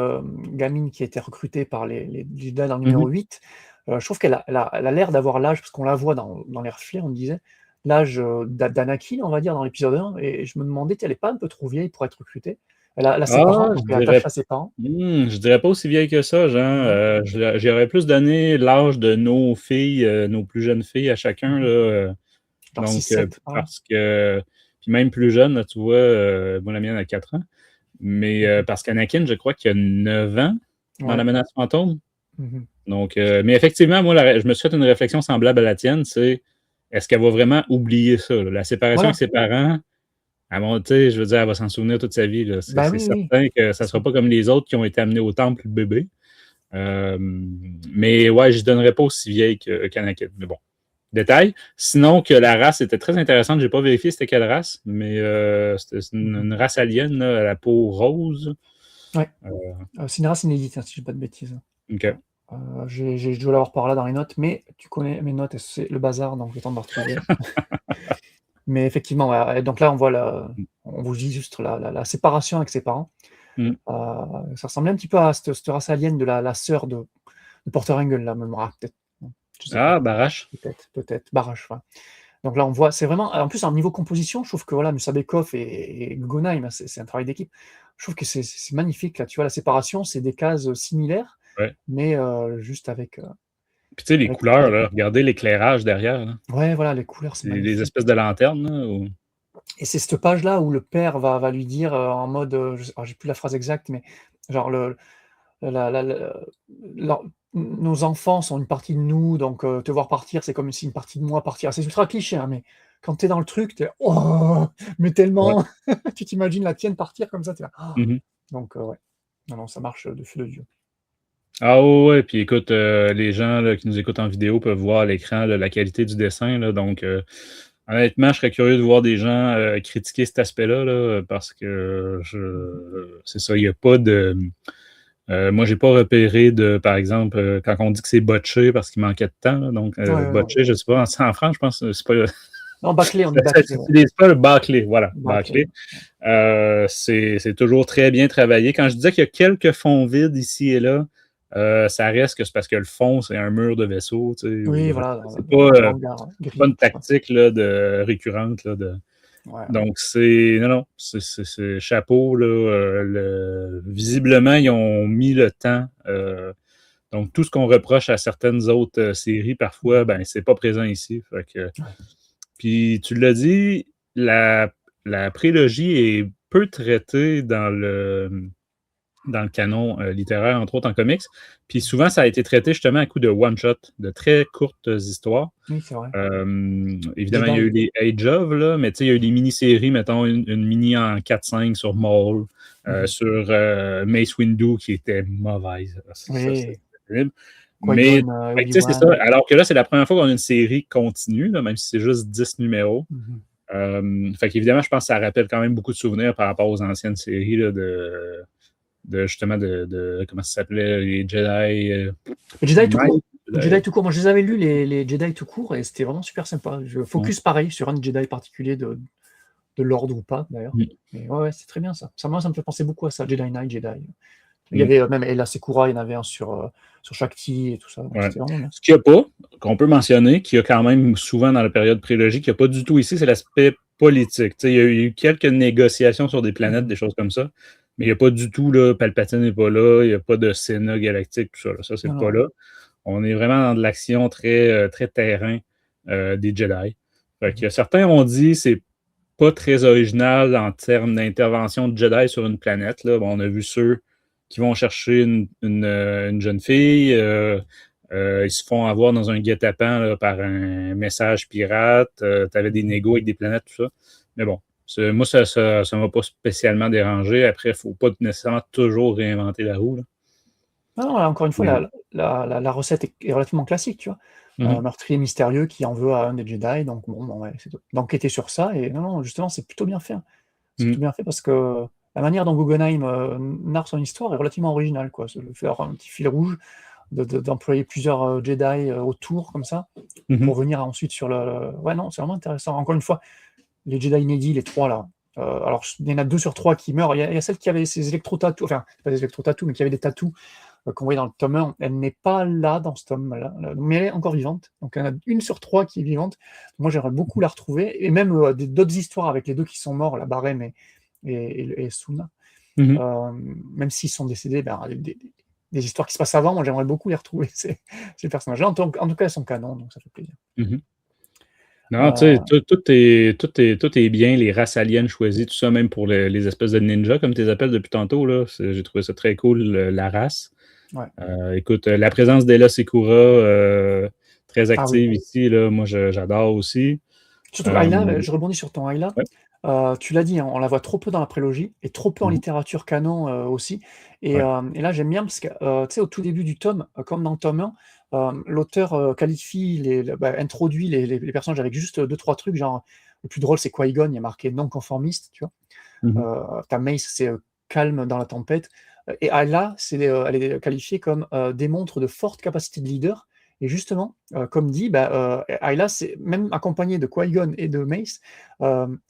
[SPEAKER 2] gamine qui a été recrutée par les Jedi dans le numéro
[SPEAKER 1] Mhm.
[SPEAKER 2] 8. Je trouve qu'elle a l'air d'avoir l'âge, parce qu'on la voit dans les reflets, on me disait, l'âge, d'Anakin, on va dire, dans l'épisode 1, et je me demandais si elle est pas un peu trop vieille pour être recrutée? Elle a ses parents,
[SPEAKER 1] Ah,
[SPEAKER 2] donc elle est attachée à ses parents.
[SPEAKER 1] je dirais pas aussi vieille que ça, Jean.
[SPEAKER 2] Non?
[SPEAKER 1] J'aurais plus donné l'âge de nos filles, nos plus jeunes filles à chacun.
[SPEAKER 2] Mmh.
[SPEAKER 1] Là,
[SPEAKER 2] Genre
[SPEAKER 1] donc,
[SPEAKER 2] 6-7 par là?
[SPEAKER 1] parce que. Puis même plus jeune, là, tu vois, moi, la mienne a 4 ans. Mais
[SPEAKER 2] Mmh.
[SPEAKER 1] parce qu'Anakin, je crois qu'il a 9 ans dans la
[SPEAKER 2] Ouais.
[SPEAKER 1] menace fantôme.
[SPEAKER 2] Mmh.
[SPEAKER 1] Donc, mais effectivement, moi, je me suis fait une réflexion semblable à la tienne, c'est est-ce qu'elle va vraiment oublier ça, là? La séparation avec
[SPEAKER 2] Voilà.
[SPEAKER 1] ses parents, tu sais, je veux dire, elle va s'en souvenir toute sa vie. Là. C'est
[SPEAKER 2] Bah,
[SPEAKER 1] c'est
[SPEAKER 2] oui, oui,
[SPEAKER 1] certain que ça
[SPEAKER 2] c'est
[SPEAKER 1] ne sera
[SPEAKER 2] ça.
[SPEAKER 1] pas comme les autres qui ont été amenés au temple bébé. Euh, mais ouais, je ne donnerais pas aussi vieille qu'Anakin. Mais bon, détail. Sinon, que la race était très intéressante. Je n'ai pas vérifié c'était quelle race, mais c'était une race alien là, à la peau rose.
[SPEAKER 2] Ouais.
[SPEAKER 1] Euh,
[SPEAKER 2] C'est une race inédite, hein, si je dis pas de bêtises.
[SPEAKER 1] OK.
[SPEAKER 2] Je dois l'avoir par là dans les notes, mais tu connais mes notes, c'est le bazar, donc le temps de me retrouver. Mais effectivement, ouais, et donc là, on vous dit juste la séparation avec ses parents.
[SPEAKER 1] Mm.
[SPEAKER 2] Ça ressemblait un petit peu à cette race alien de la sœur de Porter Engle, là, même. Ah, peut-être, non, je sais pas.
[SPEAKER 1] Ah, Barash.
[SPEAKER 2] Peut-être. Barash, ouais. Donc là, on voit, c'est vraiment. En plus, en niveau composition, je trouve que voilà, Musa Bekov et Guggenheim, hein, c'est un travail d'équipe. Je trouve que c'est magnifique, là. Tu vois, la séparation, c'est des cases similaires,
[SPEAKER 1] Ouais.
[SPEAKER 2] mais juste avec.
[SPEAKER 1] Puis tu sais, les
[SPEAKER 2] avec
[SPEAKER 1] couleurs, là, regardez l'éclairage derrière, là.
[SPEAKER 2] ouais, voilà, les couleurs, c'est
[SPEAKER 1] C'est des
[SPEAKER 2] magnifique.
[SPEAKER 1] espèces de lanternes, là,
[SPEAKER 2] Et c'est cette page-là où le père va lui dire, en mode, je sais alors j'ai plus la phrase exacte, mais genre la leur nos enfants sont une partie de nous, donc te voir partir, c'est comme si une partie de moi partir. C'est ultra cliché, hein, mais quand tu es dans le truc, tu es: «Oh!» mais
[SPEAKER 1] ouais.
[SPEAKER 2] tellement tu t'imagines la tienne partir comme ça, tu es là: «Oh!»
[SPEAKER 1] Mmh.
[SPEAKER 2] donc ouais. Non, non, ça marche, de feu de Dieu.
[SPEAKER 1] Ah ouais, ouais, puis écoute, les gens là, qui nous écoutent en vidéo peuvent voir à l'écran là, la qualité du dessin, là, donc honnêtement, je serais curieux de voir des gens critiquer cet aspect-là, là, parce que c'est ça, il n'y a pas de. Moi, j'ai pas repéré de, par exemple, quand on dit que c'est botché parce qu'il manquait de temps, là, donc
[SPEAKER 2] Ouais, ouais, ouais.
[SPEAKER 1] botché, je sais pas, en France, je pense, c'est pas.
[SPEAKER 2] Non, bâclé, on dit
[SPEAKER 1] Ça
[SPEAKER 2] bâclé, ouais.
[SPEAKER 1] s'utilise pas le bâclé, voilà,
[SPEAKER 2] Bâclé,
[SPEAKER 1] bâclé. C'est toujours très bien travaillé. Quand je disais qu'il y a quelques fonds vides ici et là, ça reste que c'est parce que le fond, c'est un mur de vaisseau, tu sais,
[SPEAKER 2] oui,
[SPEAKER 1] ou,
[SPEAKER 2] voilà, dans
[SPEAKER 1] c'est
[SPEAKER 2] dans le hangar
[SPEAKER 1] pas
[SPEAKER 2] gris,
[SPEAKER 1] une
[SPEAKER 2] tout ça.
[SPEAKER 1] tactique là, récurrente. Là,
[SPEAKER 2] Ouais, ouais.
[SPEAKER 1] donc, non, non, c'est chapeau. Là, visiblement, ils ont mis le temps. Donc, tout ce qu'on reproche à certaines autres séries, parfois, ben, c'est pas présent ici. Fait que,
[SPEAKER 2] Ouais.
[SPEAKER 1] puis, tu l'as dit, la prélogie est peu traitée dans le canon littéraire, entre autres en comics. Puis souvent, ça a été traité justement à coup de one-shot, de très courtes histoires.
[SPEAKER 2] Oui, c'est vrai.
[SPEAKER 1] Évidemment, il y a eu
[SPEAKER 2] Jedi.
[SPEAKER 1] les Age of, là, mais tu sais, il y a eu des mini-séries, mettons une mini en 4-5 sur Maul,
[SPEAKER 2] Mmh.
[SPEAKER 1] sur Mace Windu, qui était mauvaise. Ça, c'était
[SPEAKER 2] Oui,
[SPEAKER 1] terrible. Mais,
[SPEAKER 2] Qui-Gon,
[SPEAKER 1] fait que, tu sais, c'est ça.
[SPEAKER 2] Obi-Wan.
[SPEAKER 1] Alors que là, c'est la première fois qu'on a une série continue, là, même si c'est juste 10 numéros.
[SPEAKER 2] Mmh mh.
[SPEAKER 1] Fait qu'évidemment, je pense que ça rappelle quand même beaucoup de souvenirs par rapport aux anciennes séries là, justement comment ça s'appelait, les Jedi
[SPEAKER 2] Les Jedi tout court.
[SPEAKER 1] Knight,
[SPEAKER 2] Jedi
[SPEAKER 1] Jedi.
[SPEAKER 2] tout court. Moi, je les avais lus les Jedi tout court et c'était vraiment super sympa. Je
[SPEAKER 1] Ouais.
[SPEAKER 2] focus pareil sur un Jedi particulier de l'ordre ou pas d'ailleurs.
[SPEAKER 1] Mm,
[SPEAKER 2] Mais ouais, ouais, c'est très bien ça. Ça me fait penser beaucoup à ça, Jedi Knight, Jedi. Il y
[SPEAKER 1] mm,
[SPEAKER 2] avait, même Ella Secura, il y en avait un sur Shakti et tout ça, donc
[SPEAKER 1] ouais.
[SPEAKER 2] c'était vraiment bien.
[SPEAKER 1] Ce qu'il n'y a pas, qu'on peut mentionner, qu'il y a quand même souvent dans la période prélogique, qu'il n'y a pas du tout ici, c'est l'aspect politique. Tu sais, il y a eu quelques négociations sur des planètes,
[SPEAKER 2] Mmh.
[SPEAKER 1] des choses comme ça, mais il n'y a pas du tout, là, Palpatine n'est pas là, il n'y a pas de Sénat galactique, tout ça. Là. Ça, c'est
[SPEAKER 2] Non,
[SPEAKER 1] pas
[SPEAKER 2] non.
[SPEAKER 1] là. On est vraiment dans de l'action très, très terrain des Jedi. Fait
[SPEAKER 2] Mmh.
[SPEAKER 1] que certains ont dit c'est pas très original en termes d'intervention de Jedi sur une planète. Là. Bon, on a vu ceux qui vont chercher une jeune fille, ils se font avoir dans un guet-apens là, par un message pirate, tu avais des
[SPEAKER 2] Mmh.
[SPEAKER 1] négos avec des planètes, tout ça. Mais bon, moi, ça m'a pas spécialement dérangé. Après, il faut pas nécessairement toujours réinventer la roue. Là.
[SPEAKER 2] Non, non, là, encore une fois,
[SPEAKER 1] Mais,
[SPEAKER 2] la recette est relativement classique, tu vois? Un
[SPEAKER 1] mhm,
[SPEAKER 2] meurtrier mystérieux qui en veut à un des Jedi, donc bon, ouais, c'est d'enquêter sur ça et non, non, justement, c'est plutôt bien fait, hein. C'est
[SPEAKER 1] mhm,
[SPEAKER 2] plutôt bien fait parce que la manière dont Guggenheim, narre son histoire est relativement originale, quoi. C'est le faire un petit fil rouge, d'employer plusieurs, Jedi, autour comme ça,
[SPEAKER 1] mhm,
[SPEAKER 2] pour venir ensuite sur ouais, non, c'est vraiment intéressant. Encore une fois, les Jedi inédits, les 3 là, alors il y en a 2 sur 3 qui meurent. Il y a celle qui avait ses électro-tattoos, enfin, pas des électro-tattoos, mais qui avait des tattoos, qu'on voyait dans le tome 1. Elle n'est pas là dans ce tome-là, mais elle est encore vivante. Donc il y en a 1 sur 3 qui est vivante. Moi, j'aimerais beaucoup la retrouver et même, d'autres histoires avec les 2 qui sont morts, la Barem et Suna.
[SPEAKER 1] mhm.
[SPEAKER 2] Même s'ils sont décédés, ben, des histoires qui se passent avant, moi, j'aimerais beaucoup les retrouver, ces personnages-là. En tout cas, elles sont canon, donc ça fait plaisir.
[SPEAKER 1] Mhm. Non, tu sais,
[SPEAKER 2] Heu,
[SPEAKER 1] tout est bien, les races aliens choisies, tout ça, même pour les espèces de ninjas, comme tu les appelles depuis tantôt, là. J'ai trouvé ça très cool, la race.
[SPEAKER 2] ouais.
[SPEAKER 1] Écoute, la présence d'Ella Secura, très
[SPEAKER 2] Ah oui.
[SPEAKER 1] active ici, là, moi, j'adore aussi.
[SPEAKER 2] Surtout
[SPEAKER 1] Euh,
[SPEAKER 2] Ayla, je rebondis sur ton Ayla.
[SPEAKER 1] ouais,
[SPEAKER 2] Tu l'as dit, hein, on la voit trop peu dans la prélogie et trop peu en
[SPEAKER 1] mhm,
[SPEAKER 2] littérature canon, aussi
[SPEAKER 1] ouais,
[SPEAKER 2] et là j'aime bien parce que, tu sais, au tout début du tome, comme dans le tome 1, l'auteur, qualifie introduit les personnages avec juste, 2-3 trucs, genre, le plus drôle c'est Qui-Gon, il y a marqué non conformiste, tu vois?
[SPEAKER 1] mhm,
[SPEAKER 2] Tu Mace, c'est, calme dans la tempête, et Ayla, elle est qualifiée comme, démontre de fortes capacités de leader et justement, comme dit, Ayla, c'est même accompagnée de Qui-Gon et de Mace,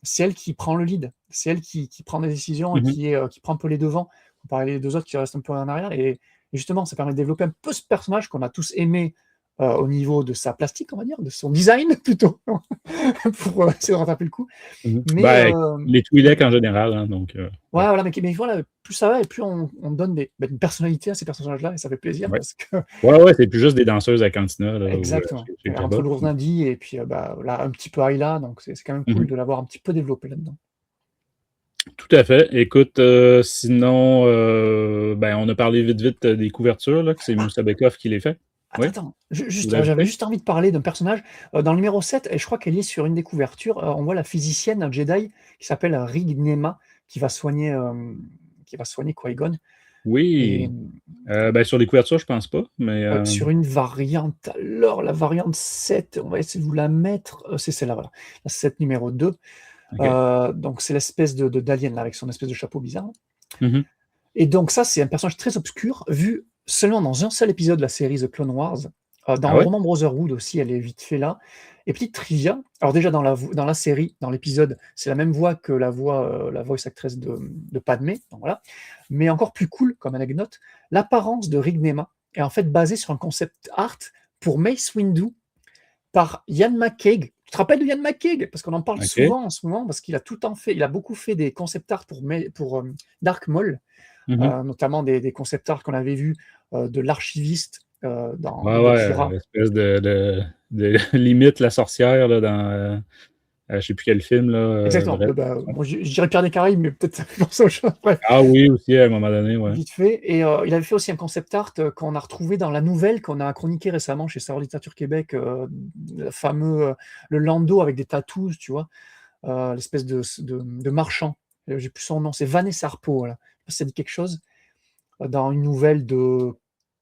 [SPEAKER 2] c'est elle qui prend le lead. C'est elle qui prend des décisions et
[SPEAKER 1] mhm,
[SPEAKER 2] qui prend un peu les devants, comparé les 2 autres qui restent un peu en arrière et justement, ça permet de développer un peu ce personnage qu'on a tous aimé, au niveau de sa plastique, on va dire, de son design plutôt, pour essayer de rattraper le coup. Mais
[SPEAKER 1] Ben, les Twi'lek en général, hein, donc
[SPEAKER 2] ouais,
[SPEAKER 1] ouais.
[SPEAKER 2] voilà, mais voilà, plus ça va et plus on donne une personnalité à ces personnages-là et ça fait plaisir
[SPEAKER 1] Ouais.
[SPEAKER 2] parce que
[SPEAKER 1] Ouais, c'est plus juste des danseuses à Cantina là, ou
[SPEAKER 2] exactement.
[SPEAKER 1] chez
[SPEAKER 2] Entre
[SPEAKER 1] Cabot.
[SPEAKER 2] l'ourdindi et puis là, un petit peu Ayla, donc c'est quand même cool de l'avoir un petit peu développé là-dedans.
[SPEAKER 1] Tout à fait. Écoute, sinon, ben, on a parlé vite des couvertures, là, que c'est Moussa Bekov qui les fait. Oui,
[SPEAKER 2] Attends,
[SPEAKER 1] vous l'avez
[SPEAKER 2] j'avais
[SPEAKER 1] fait?
[SPEAKER 2] juste envie de parler d'un personnage. Dans le numéro 7, et je crois qu'elle est sur une des couvertures, on voit la physicienne, un Jedi, qui s'appelle Rig Nema, qui va soigner Qui-Gon. Et
[SPEAKER 1] Oui. Ben, sur les couvertures, je pense pas, mais
[SPEAKER 2] sur une variante, alors la variante 7, on va essayer de vous la mettre, c'est celle-là, voilà, la 7 numéro 2.
[SPEAKER 1] OK.
[SPEAKER 2] Donc c'est l'espèce d'alien là, avec son espèce de chapeau bizarre.
[SPEAKER 1] Mhm.
[SPEAKER 2] Et donc ça, c'est un personnage très obscur, vu seulement dans un seul épisode de la série The Clone Wars. Dans
[SPEAKER 1] Ah
[SPEAKER 2] le
[SPEAKER 1] ouais?
[SPEAKER 2] roman Brotherhood aussi, elle est vite fait là. Et petite trivia, alors déjà dans la série, dans l'épisode, c'est la même voix que la voice actress de Padmé, donc voilà. Mais encore plus cool comme anecdote, l'apparence de Rig Nema est en fait basée sur un concept art pour Mace Windu par Ian McCaig. Tu te rappelles de Ian McCaig? Parce qu'on en parle
[SPEAKER 1] OK.
[SPEAKER 2] souvent en ce moment, parce qu'il a tout le temps fait, il a beaucoup fait des concept art pour Dark Maul,
[SPEAKER 1] Mhm.
[SPEAKER 2] notamment des concept art qu'on avait vus de l'archiviste de
[SPEAKER 1] Ouais,
[SPEAKER 2] Kira.
[SPEAKER 1] espèce de limite la sorcière là, dans je sais plus quel film, là,
[SPEAKER 2] Exactement.
[SPEAKER 1] bref.
[SPEAKER 2] Bon, je dirais Pierre des Caraïbes, mais peut-être ça fait penser autre chose. Bref,
[SPEAKER 1] Ah oui, aussi, à un moment donné, ouais.
[SPEAKER 2] vite fait. Et il avait fait aussi un concept art qu'on a retrouvé dans la nouvelle qu'on a chroniqué récemment chez Saveur Littérature Québec, le fameux le Lando avec des tattoos, tu vois, l'espèce de marchand. J'ai plus son nom, c'est Vanessa Arpo, voilà. Je sais pas si ça dit quelque chose. Dans une nouvelle de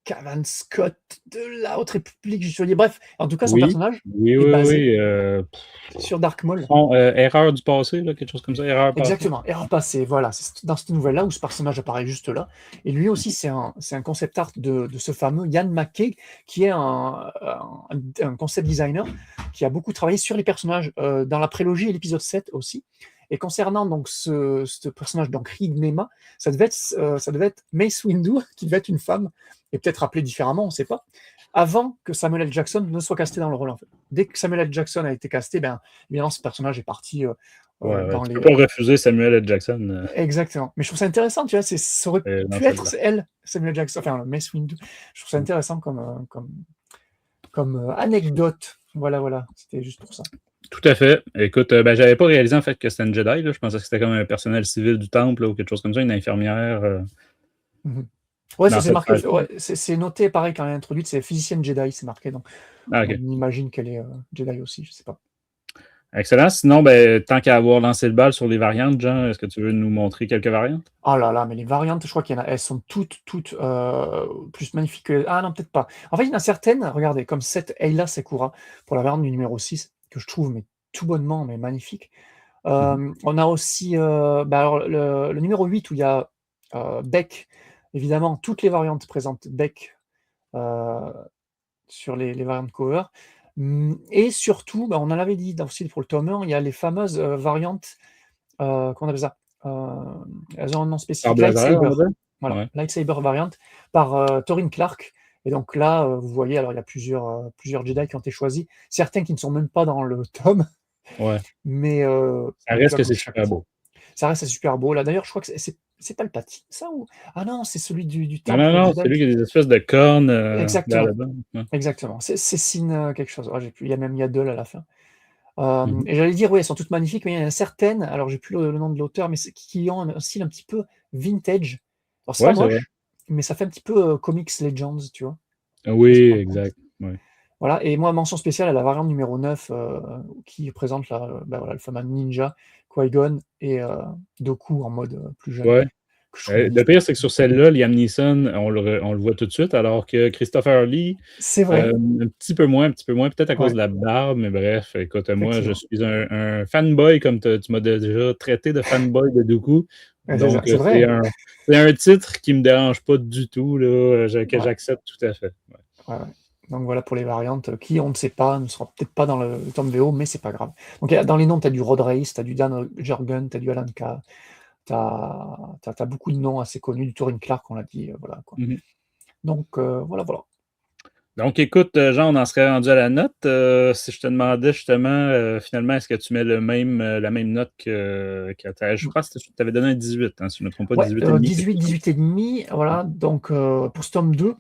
[SPEAKER 2] Cavan Scott de la Haute République du Chevalier. Bref, en tout cas, son
[SPEAKER 1] Oui,
[SPEAKER 2] personnage
[SPEAKER 1] oui,
[SPEAKER 2] est
[SPEAKER 1] oui,
[SPEAKER 2] basé
[SPEAKER 1] oui.
[SPEAKER 2] sur Dark Maul.
[SPEAKER 1] Erreur du passé, là, quelque chose comme ça, erreur passée.
[SPEAKER 2] Exactement, erreur passée, voilà, c'est dans cette nouvelle-là où ce personnage apparaît juste là. Et lui aussi, c'est un concept art de ce fameux Ian McCaig, qui est un concept designer qui a beaucoup travaillé sur les personnages dans la prélogie et l'épisode 7 aussi. Et concernant donc ce personnage, donc Rig Nema, ça devait être Mace Windu, qui devait être une femme, et peut-être appelée différemment, on ne sait pas, avant que Samuel L. Jackson ne soit casté dans le rôle. En fait. Dès que Samuel L. Jackson a été casté, ben, évidemment, ce personnage est parti
[SPEAKER 1] Ouais,
[SPEAKER 2] dans
[SPEAKER 1] tu
[SPEAKER 2] les.
[SPEAKER 1] peux pas refuser Samuel L. Jackson.
[SPEAKER 2] Exactement. Mais je trouve ça intéressant, tu vois, ça aurait
[SPEAKER 1] Dans
[SPEAKER 2] pu
[SPEAKER 1] cette
[SPEAKER 2] être elle, Samuel Jackson, enfin Mace Windu. Je trouve ça intéressant comme anecdote. Voilà, c'était juste pour ça.
[SPEAKER 1] Tout à fait. Écoute, ben, j'avais pas réalisé en fait que c'était une Jedi. Là. Je pensais que c'était comme un personnel civil du temple là, ou quelque chose comme ça, une infirmière
[SPEAKER 2] Mhm. Ouais,
[SPEAKER 1] dans
[SPEAKER 2] c'est
[SPEAKER 1] cette
[SPEAKER 2] marqué,
[SPEAKER 1] page.
[SPEAKER 2] ouais, c'est noté pareil quand elle est introduite, c'est physicienne Jedi, c'est marqué. Donc
[SPEAKER 1] Ah,
[SPEAKER 2] on
[SPEAKER 1] ok.
[SPEAKER 2] imagine qu'elle est Jedi aussi, je sais pas.
[SPEAKER 1] Excellent. Sinon, ben, tant qu'à avoir lancé le bal sur les variantes, Jean, est-ce que tu veux nous montrer quelques variantes?
[SPEAKER 2] Oh là là, mais les variantes, je crois qu'il y en a, elles sont toutes plus magnifiques que. Ah non, peut-être pas. En fait, il y en a certaines, regardez, comme cette Ayla Sekura, pour la variante du numéro 6, que je trouve mais tout bonnement, mais magnifique.
[SPEAKER 1] Mhm.
[SPEAKER 2] On a aussi alors, le numéro 8 où il y a Beck, évidemment, toutes les variantes présentent Beck euh, sur les variantes cover. Et surtout, on en avait dit aussi pour le tome 1, il y a les fameuses variantes, comment on appelle ça elles ont un nom
[SPEAKER 1] Par
[SPEAKER 2] spécifique,
[SPEAKER 1] Blazer, on
[SPEAKER 2] Lightsaber.
[SPEAKER 1] va dire?
[SPEAKER 2] Voilà,
[SPEAKER 1] Ouais.
[SPEAKER 2] Lightsaber variant par Torin Clark. Et donc là, vous voyez, alors il y a plusieurs Jedi qui ont été choisis, certains qui ne sont même pas dans le tome,
[SPEAKER 1] Ouais.
[SPEAKER 2] mais
[SPEAKER 1] Ça
[SPEAKER 2] tu
[SPEAKER 1] reste
[SPEAKER 2] vois,
[SPEAKER 1] que
[SPEAKER 2] comme
[SPEAKER 1] c'est
[SPEAKER 2] chaque
[SPEAKER 1] super beau.
[SPEAKER 2] ça reste super beau. Là, d'ailleurs, je crois que c'est pas le Patine, ça ou ah non, c'est celui du
[SPEAKER 1] Non, non,
[SPEAKER 2] temple
[SPEAKER 1] non, c'est
[SPEAKER 2] Jedi.
[SPEAKER 1] lui qui a des espèces de cornes vers le
[SPEAKER 2] Exactement,
[SPEAKER 1] bas. Ouais.
[SPEAKER 2] exactement. C'est Sin quelque chose. Ah, j'ai plus. Il y a même Yaddle à la fin.
[SPEAKER 1] Mhm.
[SPEAKER 2] Et j'allais dire, oui, elles sont toutes magnifiques, mais il y en a certaines, alors j'ai plus le nom de l'auteur, mais qui ont un style un petit peu vintage. Alors c'est pas
[SPEAKER 1] Ouais, c'est vrai.
[SPEAKER 2] moche, mais ça fait un petit peu Comics Legends, tu vois. Je sais pas si tu
[SPEAKER 1] Oui,
[SPEAKER 2] te rends compte.
[SPEAKER 1] exact. Ouais.
[SPEAKER 2] Voilà, et moi, mention spéciale à la variante numéro 9 qui présente voilà, le fameux ninja, Qui-Gon et Dooku en mode plus jeune,
[SPEAKER 1] Ouais.
[SPEAKER 2] que je trouve
[SPEAKER 1] Le
[SPEAKER 2] magnifique.
[SPEAKER 1] pire, c'est que sur celle-là, Liam Neeson, on le voit tout de suite, alors que Christopher Lee,
[SPEAKER 2] C'est vrai,
[SPEAKER 1] un petit peu moins, peut-être à cause
[SPEAKER 2] ouais,
[SPEAKER 1] de la barbe, mais bref, écoute, moi, je
[SPEAKER 2] effectivement.
[SPEAKER 1] suis un fanboy, comme tu m'as déjà traité de fanboy de Dooku.
[SPEAKER 2] Ouais, c'est ça,
[SPEAKER 1] Donc,
[SPEAKER 2] c'est vrai.
[SPEAKER 1] c'est un titre qui me dérange pas du tout, là, que
[SPEAKER 2] Ouais,
[SPEAKER 1] j'accepte tout à fait. Ouais.
[SPEAKER 2] ouais. Donc voilà pour les variantes qui, on ne sait pas, ne sera peut-être pas dans le tome VO, mais c'est pas grave. Donc dans les noms, tu as du Rod Race, tu as du Dan Jurgen, tu as du Alan K, tu as beaucoup de noms assez connus, du Torin Clark, on l'a dit, voilà quoi.
[SPEAKER 1] Mhm.
[SPEAKER 2] Donc voilà.
[SPEAKER 1] Donc, écoute, Jean, on en serait rendu à la note. Si je te demandais justement, finalement, est-ce que tu mets la même note que je pense que tu avais donné un 18, hein, si je ne me trompe pas,
[SPEAKER 2] Ouais,
[SPEAKER 1] 18,5.
[SPEAKER 2] 18,5. Voilà. Donc, pour ce tome 2,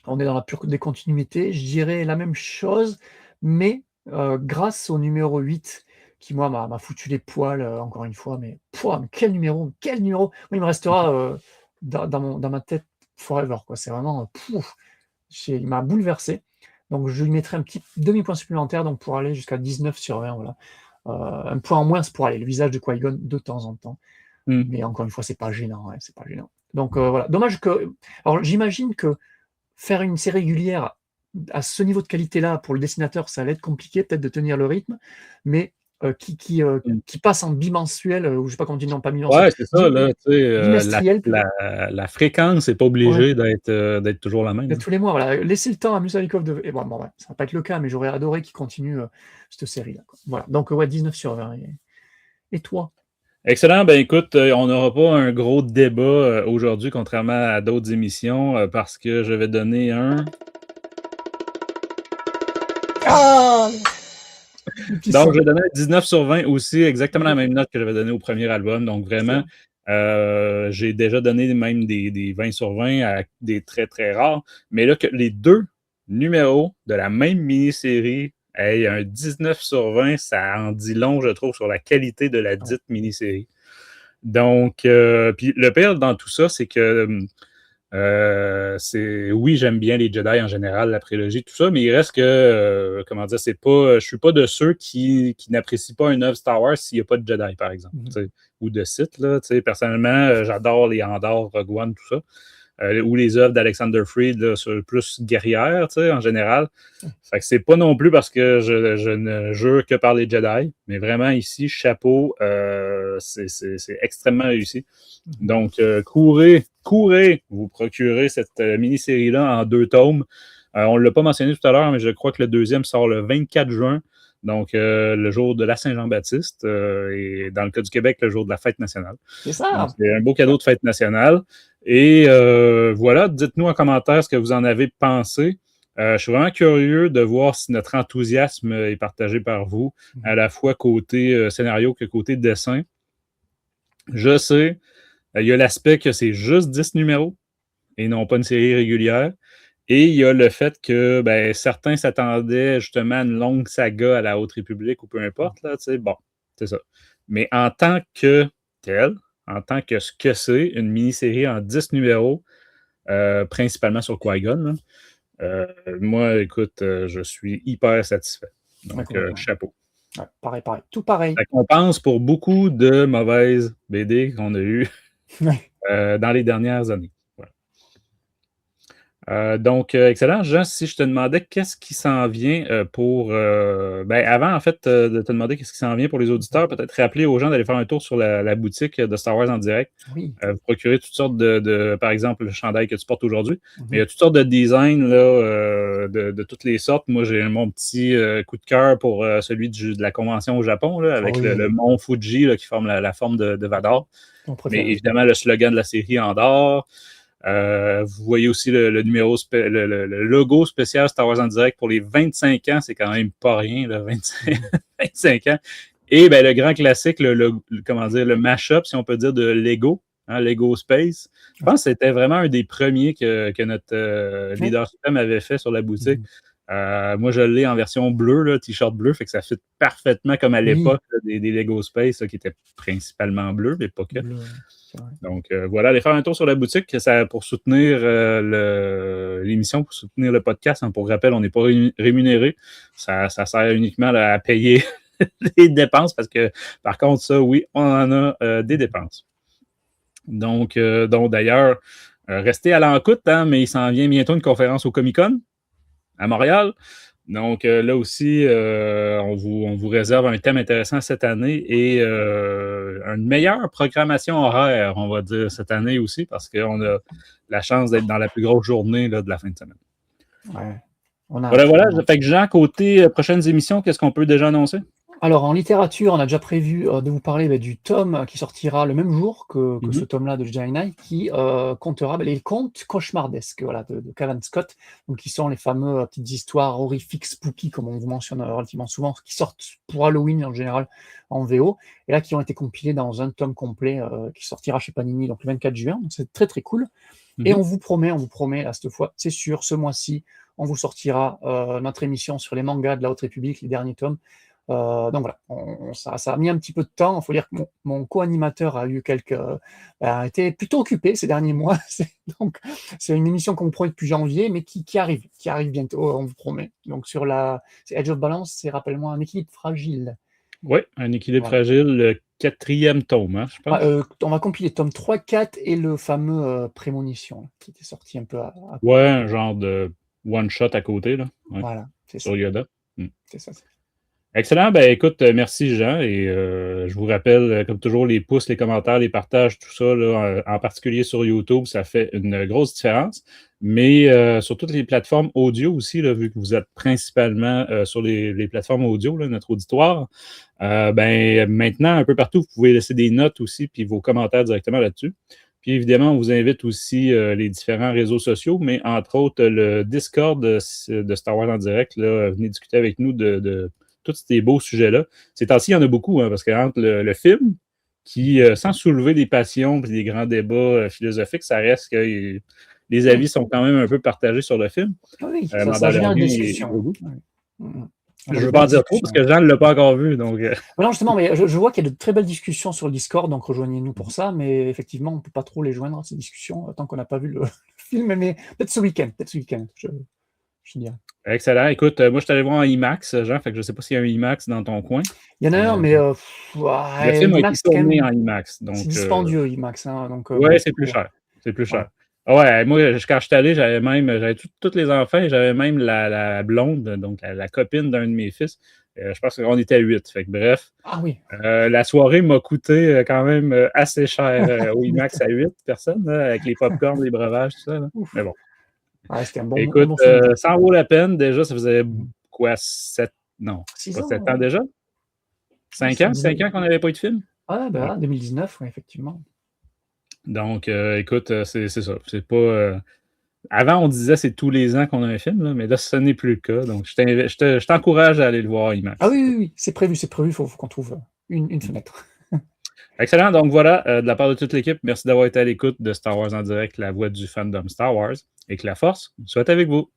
[SPEAKER 2] on est dans la pure décontinuité. Je dirais la même chose, mais grâce au numéro 8, qui, moi, m'a foutu les poils, encore une fois. Mais quel numéro! Quel numéro! Moi, il me restera dans ma tête forever, quoi. C'est vraiment, il m'a bouleversé. Donc, je lui mettrai un petit demi-point supplémentaire, donc pour aller jusqu'à 19 sur 20. Voilà. Un point en moins pour aller le visage de Qui-Gon de temps en temps.
[SPEAKER 1] Mm.
[SPEAKER 2] Mais encore une fois, c'est pas gênant. Ouais, c'est pas gênant. Donc voilà. Dommage que. Alors, j'imagine que faire une série régulière à ce niveau de qualité-là, pour le dessinateur, ça va être compliqué, peut-être de tenir le rythme, mais qui passe en bimensuel, ou je sais pas comment dire, non, pas bimensuel,
[SPEAKER 1] Ouais, c'est ça, là, tu sais,
[SPEAKER 2] bimestriel,
[SPEAKER 1] la fréquence n'est pas obligée d'être toujours la même.
[SPEAKER 2] tous les mois, voilà. Laissez le temps à Musalikov de. Et bon, ouais, ça va pas être le cas, mais j'aurais adoré qu'il continue cette série-là. Voilà. Donc, ouais, 19 sur 20. Et toi?
[SPEAKER 1] Excellent. Ben écoute, on n'aura pas un gros débat aujourd'hui, contrairement à d'autres émissions, parce que je vais donner un.
[SPEAKER 2] Ah!
[SPEAKER 1] Donc, je vais donner un 19 sur 20 aussi, exactement la même note que j'avais donnée au premier album. Donc, vraiment, j'ai déjà donné même des 20 sur 20 à des très, très rares. Mais là, que les deux numéros de la même mini-série aient un 19 sur 20, ça en dit long, je trouve, sur la qualité de la dite mini-série. Donc, puis le pire dans tout ça, c'est que oui, j'aime bien les Jedi en général, la prélogie, tout ça, mais il reste que, comment dire, je suis pas de ceux qui n'apprécient pas une œuvre Star Wars s'il n'y a pas de Jedi, par exemple, ou de Sith, là. Personnellement, j'adore les Andor, Rogue One, tout ça. Ou les œuvres d'Alexander Freed, là, plus guerrières, en général. Fait que c'est pas non plus parce que je ne jure que par les Jedi, mais vraiment ici, chapeau, c'est extrêmement réussi. Donc, courez, vous procurez cette mini-série-là en 2 tomes. On ne l'a pas mentionné tout à l'heure, mais je crois que le deuxième sort le 24 juin, donc le jour de la Saint-Jean-Baptiste, et dans le cas du Québec, le jour de la fête nationale.
[SPEAKER 2] C'est ça!
[SPEAKER 1] Donc, c'est un beau cadeau de fête nationale. Et voilà, dites-nous en commentaire ce que vous en avez pensé. Je suis vraiment curieux de voir si notre enthousiasme est partagé par vous, à la fois côté scénario que côté dessin. Je sais, il y a l'aspect que c'est juste 10 numéros et non pas une série régulière. Et il y a le fait que certains s'attendaient justement à une longue saga à la Haute République ou peu importe. Là, bon, c'est ça. Mais en tant que tel, en tant que ce que c'est, une mini-série en 10 numéros, principalement sur Qui-Gon, moi, écoute, je suis hyper satisfait. Donc, chapeau.
[SPEAKER 2] Ouais, pareil. Tout pareil.
[SPEAKER 1] Ça compense pour beaucoup de mauvaises BD qu'on a eues dans les dernières années. Donc, excellent. Jean, si je te demandais qu'est-ce qui s'en vient avant, en fait, de te demander qu'est-ce qui s'en vient pour les auditeurs, peut-être rappeler aux gens d'aller faire un tour sur la boutique de Star Wars en direct.
[SPEAKER 2] Oui.
[SPEAKER 1] Vous procurez toutes sortes par exemple, le chandail que tu portes aujourd'hui, mais il y a toutes sortes de designs là, de toutes les sortes. Moi, j'ai mon petit coup de cœur pour celui de la convention au Japon, là, avec le mont Fuji là, qui forme la forme de Vador. Mais évidemment, le slogan de la série Andorre. Vous voyez aussi le logo spécial Star Wars en direct pour les 25 ans. C'est quand même pas rien, là, 25 ans. Et le grand classique, le mash-up, si on peut dire, de Lego, Lego Space. Je pense que c'était vraiment un des premiers que notre leader suprême avait fait sur la boutique. Moi, je l'ai en version bleue, là, t-shirt bleu, fait que ça fit parfaitement comme à l'époque des Lego Space là, qui étaient principalement bleus, mais pas que. Donc, voilà, allez faire un tour sur la boutique pour soutenir l'émission, pour soutenir le podcast. Pour rappel, on n'est pas rémunéré. Ça sert uniquement à payer les dépenses parce que, par contre, ça, oui, on en a des dépenses. Donc d'ailleurs, restez à l'encoute, mais il s'en vient bientôt une conférence au Comic-Con à Montréal. Donc là aussi, on vous réserve un thème intéressant cette année et une meilleure programmation horaire, on va dire, cette année aussi, parce qu'on a la chance d'être dans la plus grosse journée là, de la fin de semaine.
[SPEAKER 2] Ouais.
[SPEAKER 1] Voilà. Fait que Jean, côté prochaines émissions, qu'est-ce qu'on peut déjà annoncer?
[SPEAKER 2] Alors, en littérature, on a déjà prévu de vous parler du tome qui sortira le même jour que
[SPEAKER 1] Mhm.
[SPEAKER 2] ce tome-là de Jedi Knight, qui comptera les contes cauchemardesques voilà, de Cavan Scott, donc qui sont les fameux petites histoires horrifiques, spooky, comme on vous mentionne relativement souvent, qui sortent pour Halloween en général en VO, et là qui ont été compilés dans un tome complet qui sortira chez Panini donc le 24 juin, donc c'est très très cool. Et
[SPEAKER 1] Mhm.
[SPEAKER 2] on vous promet, là, cette fois, c'est sûr, ce mois-ci, on vous sortira notre émission sur les mangas de la Haute République, les derniers tomes. Donc voilà, ça a mis un petit peu de temps. Il faut dire que mon co-animateur a a été plutôt occupé ces derniers mois. Donc c'est une émission qu'on vous promet depuis janvier, mais qui arrive bientôt, on vous promet. Donc c'est Edge of Balance, c'est, rappelle-moi, un équilibre fragile.
[SPEAKER 1] Oui, un équilibre
[SPEAKER 2] Voilà.
[SPEAKER 1] fragile, le 4e tome, hein, je pense.
[SPEAKER 2] On va compiler tome 3, 4 et le fameux Prémonition, là, qui était sorti un peu à
[SPEAKER 1] Ouais,
[SPEAKER 2] côté.
[SPEAKER 1] un genre de one-shot à côté, là, ouais,
[SPEAKER 2] Voilà, c'est ça.
[SPEAKER 1] sur Yoda. Mm.
[SPEAKER 2] C'est ça.
[SPEAKER 1] Excellent. Ben écoute, merci Jean. Et je vous rappelle, comme toujours, les pouces, les commentaires, les partages, tout ça, là, en particulier sur YouTube, ça fait une grosse différence. Mais sur toutes les plateformes audio aussi, là, vu que vous êtes principalement sur les plateformes audio, là, notre auditoire, ben maintenant, un peu partout, vous pouvez laisser des notes aussi, puis vos commentaires directement là-dessus. Puis évidemment, on vous invite aussi les différents réseaux sociaux, mais entre autres le Discord de Star Wars en direct. Là, venez discuter avec nous de tous ces beaux sujets-là. Ces temps-ci, il y en a beaucoup, hein, parce que entre le film, qui, sans soulever des passions et des grands débats philosophiques, ça reste que les avis
[SPEAKER 2] Oui,
[SPEAKER 1] sont quand même un peu partagés sur le film.
[SPEAKER 2] oui, ça génère une
[SPEAKER 1] Mandalorian est
[SPEAKER 2] discussion.
[SPEAKER 1] au bout.
[SPEAKER 2] Oui. Mm.
[SPEAKER 1] Je
[SPEAKER 2] Des
[SPEAKER 1] ne veux pas
[SPEAKER 2] belles
[SPEAKER 1] en dire trop parce
[SPEAKER 2] discussions.
[SPEAKER 1] que Jean ne l'a pas encore vu. Donc,
[SPEAKER 2] Non, justement, mais je vois qu'il y a de très belles discussions sur le Discord, donc rejoignez-nous pour ça, mais effectivement, on ne peut pas trop les joindre, ces discussions, tant qu'on n'a pas vu le film, mais peut-être ce week-end, je dirais.
[SPEAKER 1] excellent. Écoute, moi, je suis allé voir en IMAX, Jean, fait que je ne sais pas s'il y a un IMAX dans ton coin.
[SPEAKER 2] Il y en a un, mais
[SPEAKER 1] Le film a été
[SPEAKER 2] IMAX, quand
[SPEAKER 1] tourné
[SPEAKER 2] même,
[SPEAKER 1] en IMAX.
[SPEAKER 2] c'est
[SPEAKER 1] Donc,
[SPEAKER 2] dispendieux, IMAX, hein, donc
[SPEAKER 1] ouais,
[SPEAKER 2] bon,
[SPEAKER 1] c'est plus cher. C'est plus cher.
[SPEAKER 2] voilà.
[SPEAKER 1] Ah ouais, moi, quand je suis allé, j'avais tous les enfants et j'avais même la blonde, donc la copine d'un de mes fils. Je pense qu'on était à 8. Fait que bref,
[SPEAKER 2] Ah oui,
[SPEAKER 1] la soirée m'a coûté quand même assez cher au
[SPEAKER 2] mais
[SPEAKER 1] IMAX à 8 personnes, là, avec les popcorns, les breuvages, tout ça. Là.
[SPEAKER 2] ouf.
[SPEAKER 1] Mais bon.
[SPEAKER 2] Ouais, c'était un
[SPEAKER 1] Écoute,
[SPEAKER 2] bon souvenir.
[SPEAKER 1] ça en vaut la peine. Déjà, ça faisait
[SPEAKER 2] Mm.
[SPEAKER 1] quoi, 7, non,
[SPEAKER 2] 6
[SPEAKER 1] pas
[SPEAKER 2] ans,
[SPEAKER 1] 7 ans déjà?
[SPEAKER 2] ouais,
[SPEAKER 1] 5 ans? 5 ans qu'on n'avait pas eu de film?
[SPEAKER 2] Ah, ben
[SPEAKER 1] Ouais.
[SPEAKER 2] là, 2019, ouais, effectivement.
[SPEAKER 1] Donc, écoute, c'est ça. C'est pas. Avant, on disait c'est tous les ans qu'on a un film, là, mais là, ce n'est plus le cas. Donc, je t'encourage à aller le voir
[SPEAKER 2] Ah
[SPEAKER 1] IMAX.
[SPEAKER 2] oui, c'est prévu, il faut qu'on trouve une fenêtre.
[SPEAKER 1] Excellent. Donc, voilà, de la part de toute l'équipe, merci d'avoir été à l'écoute de Star Wars en direct, la voix du fandom Star Wars, et que la force soit avec vous.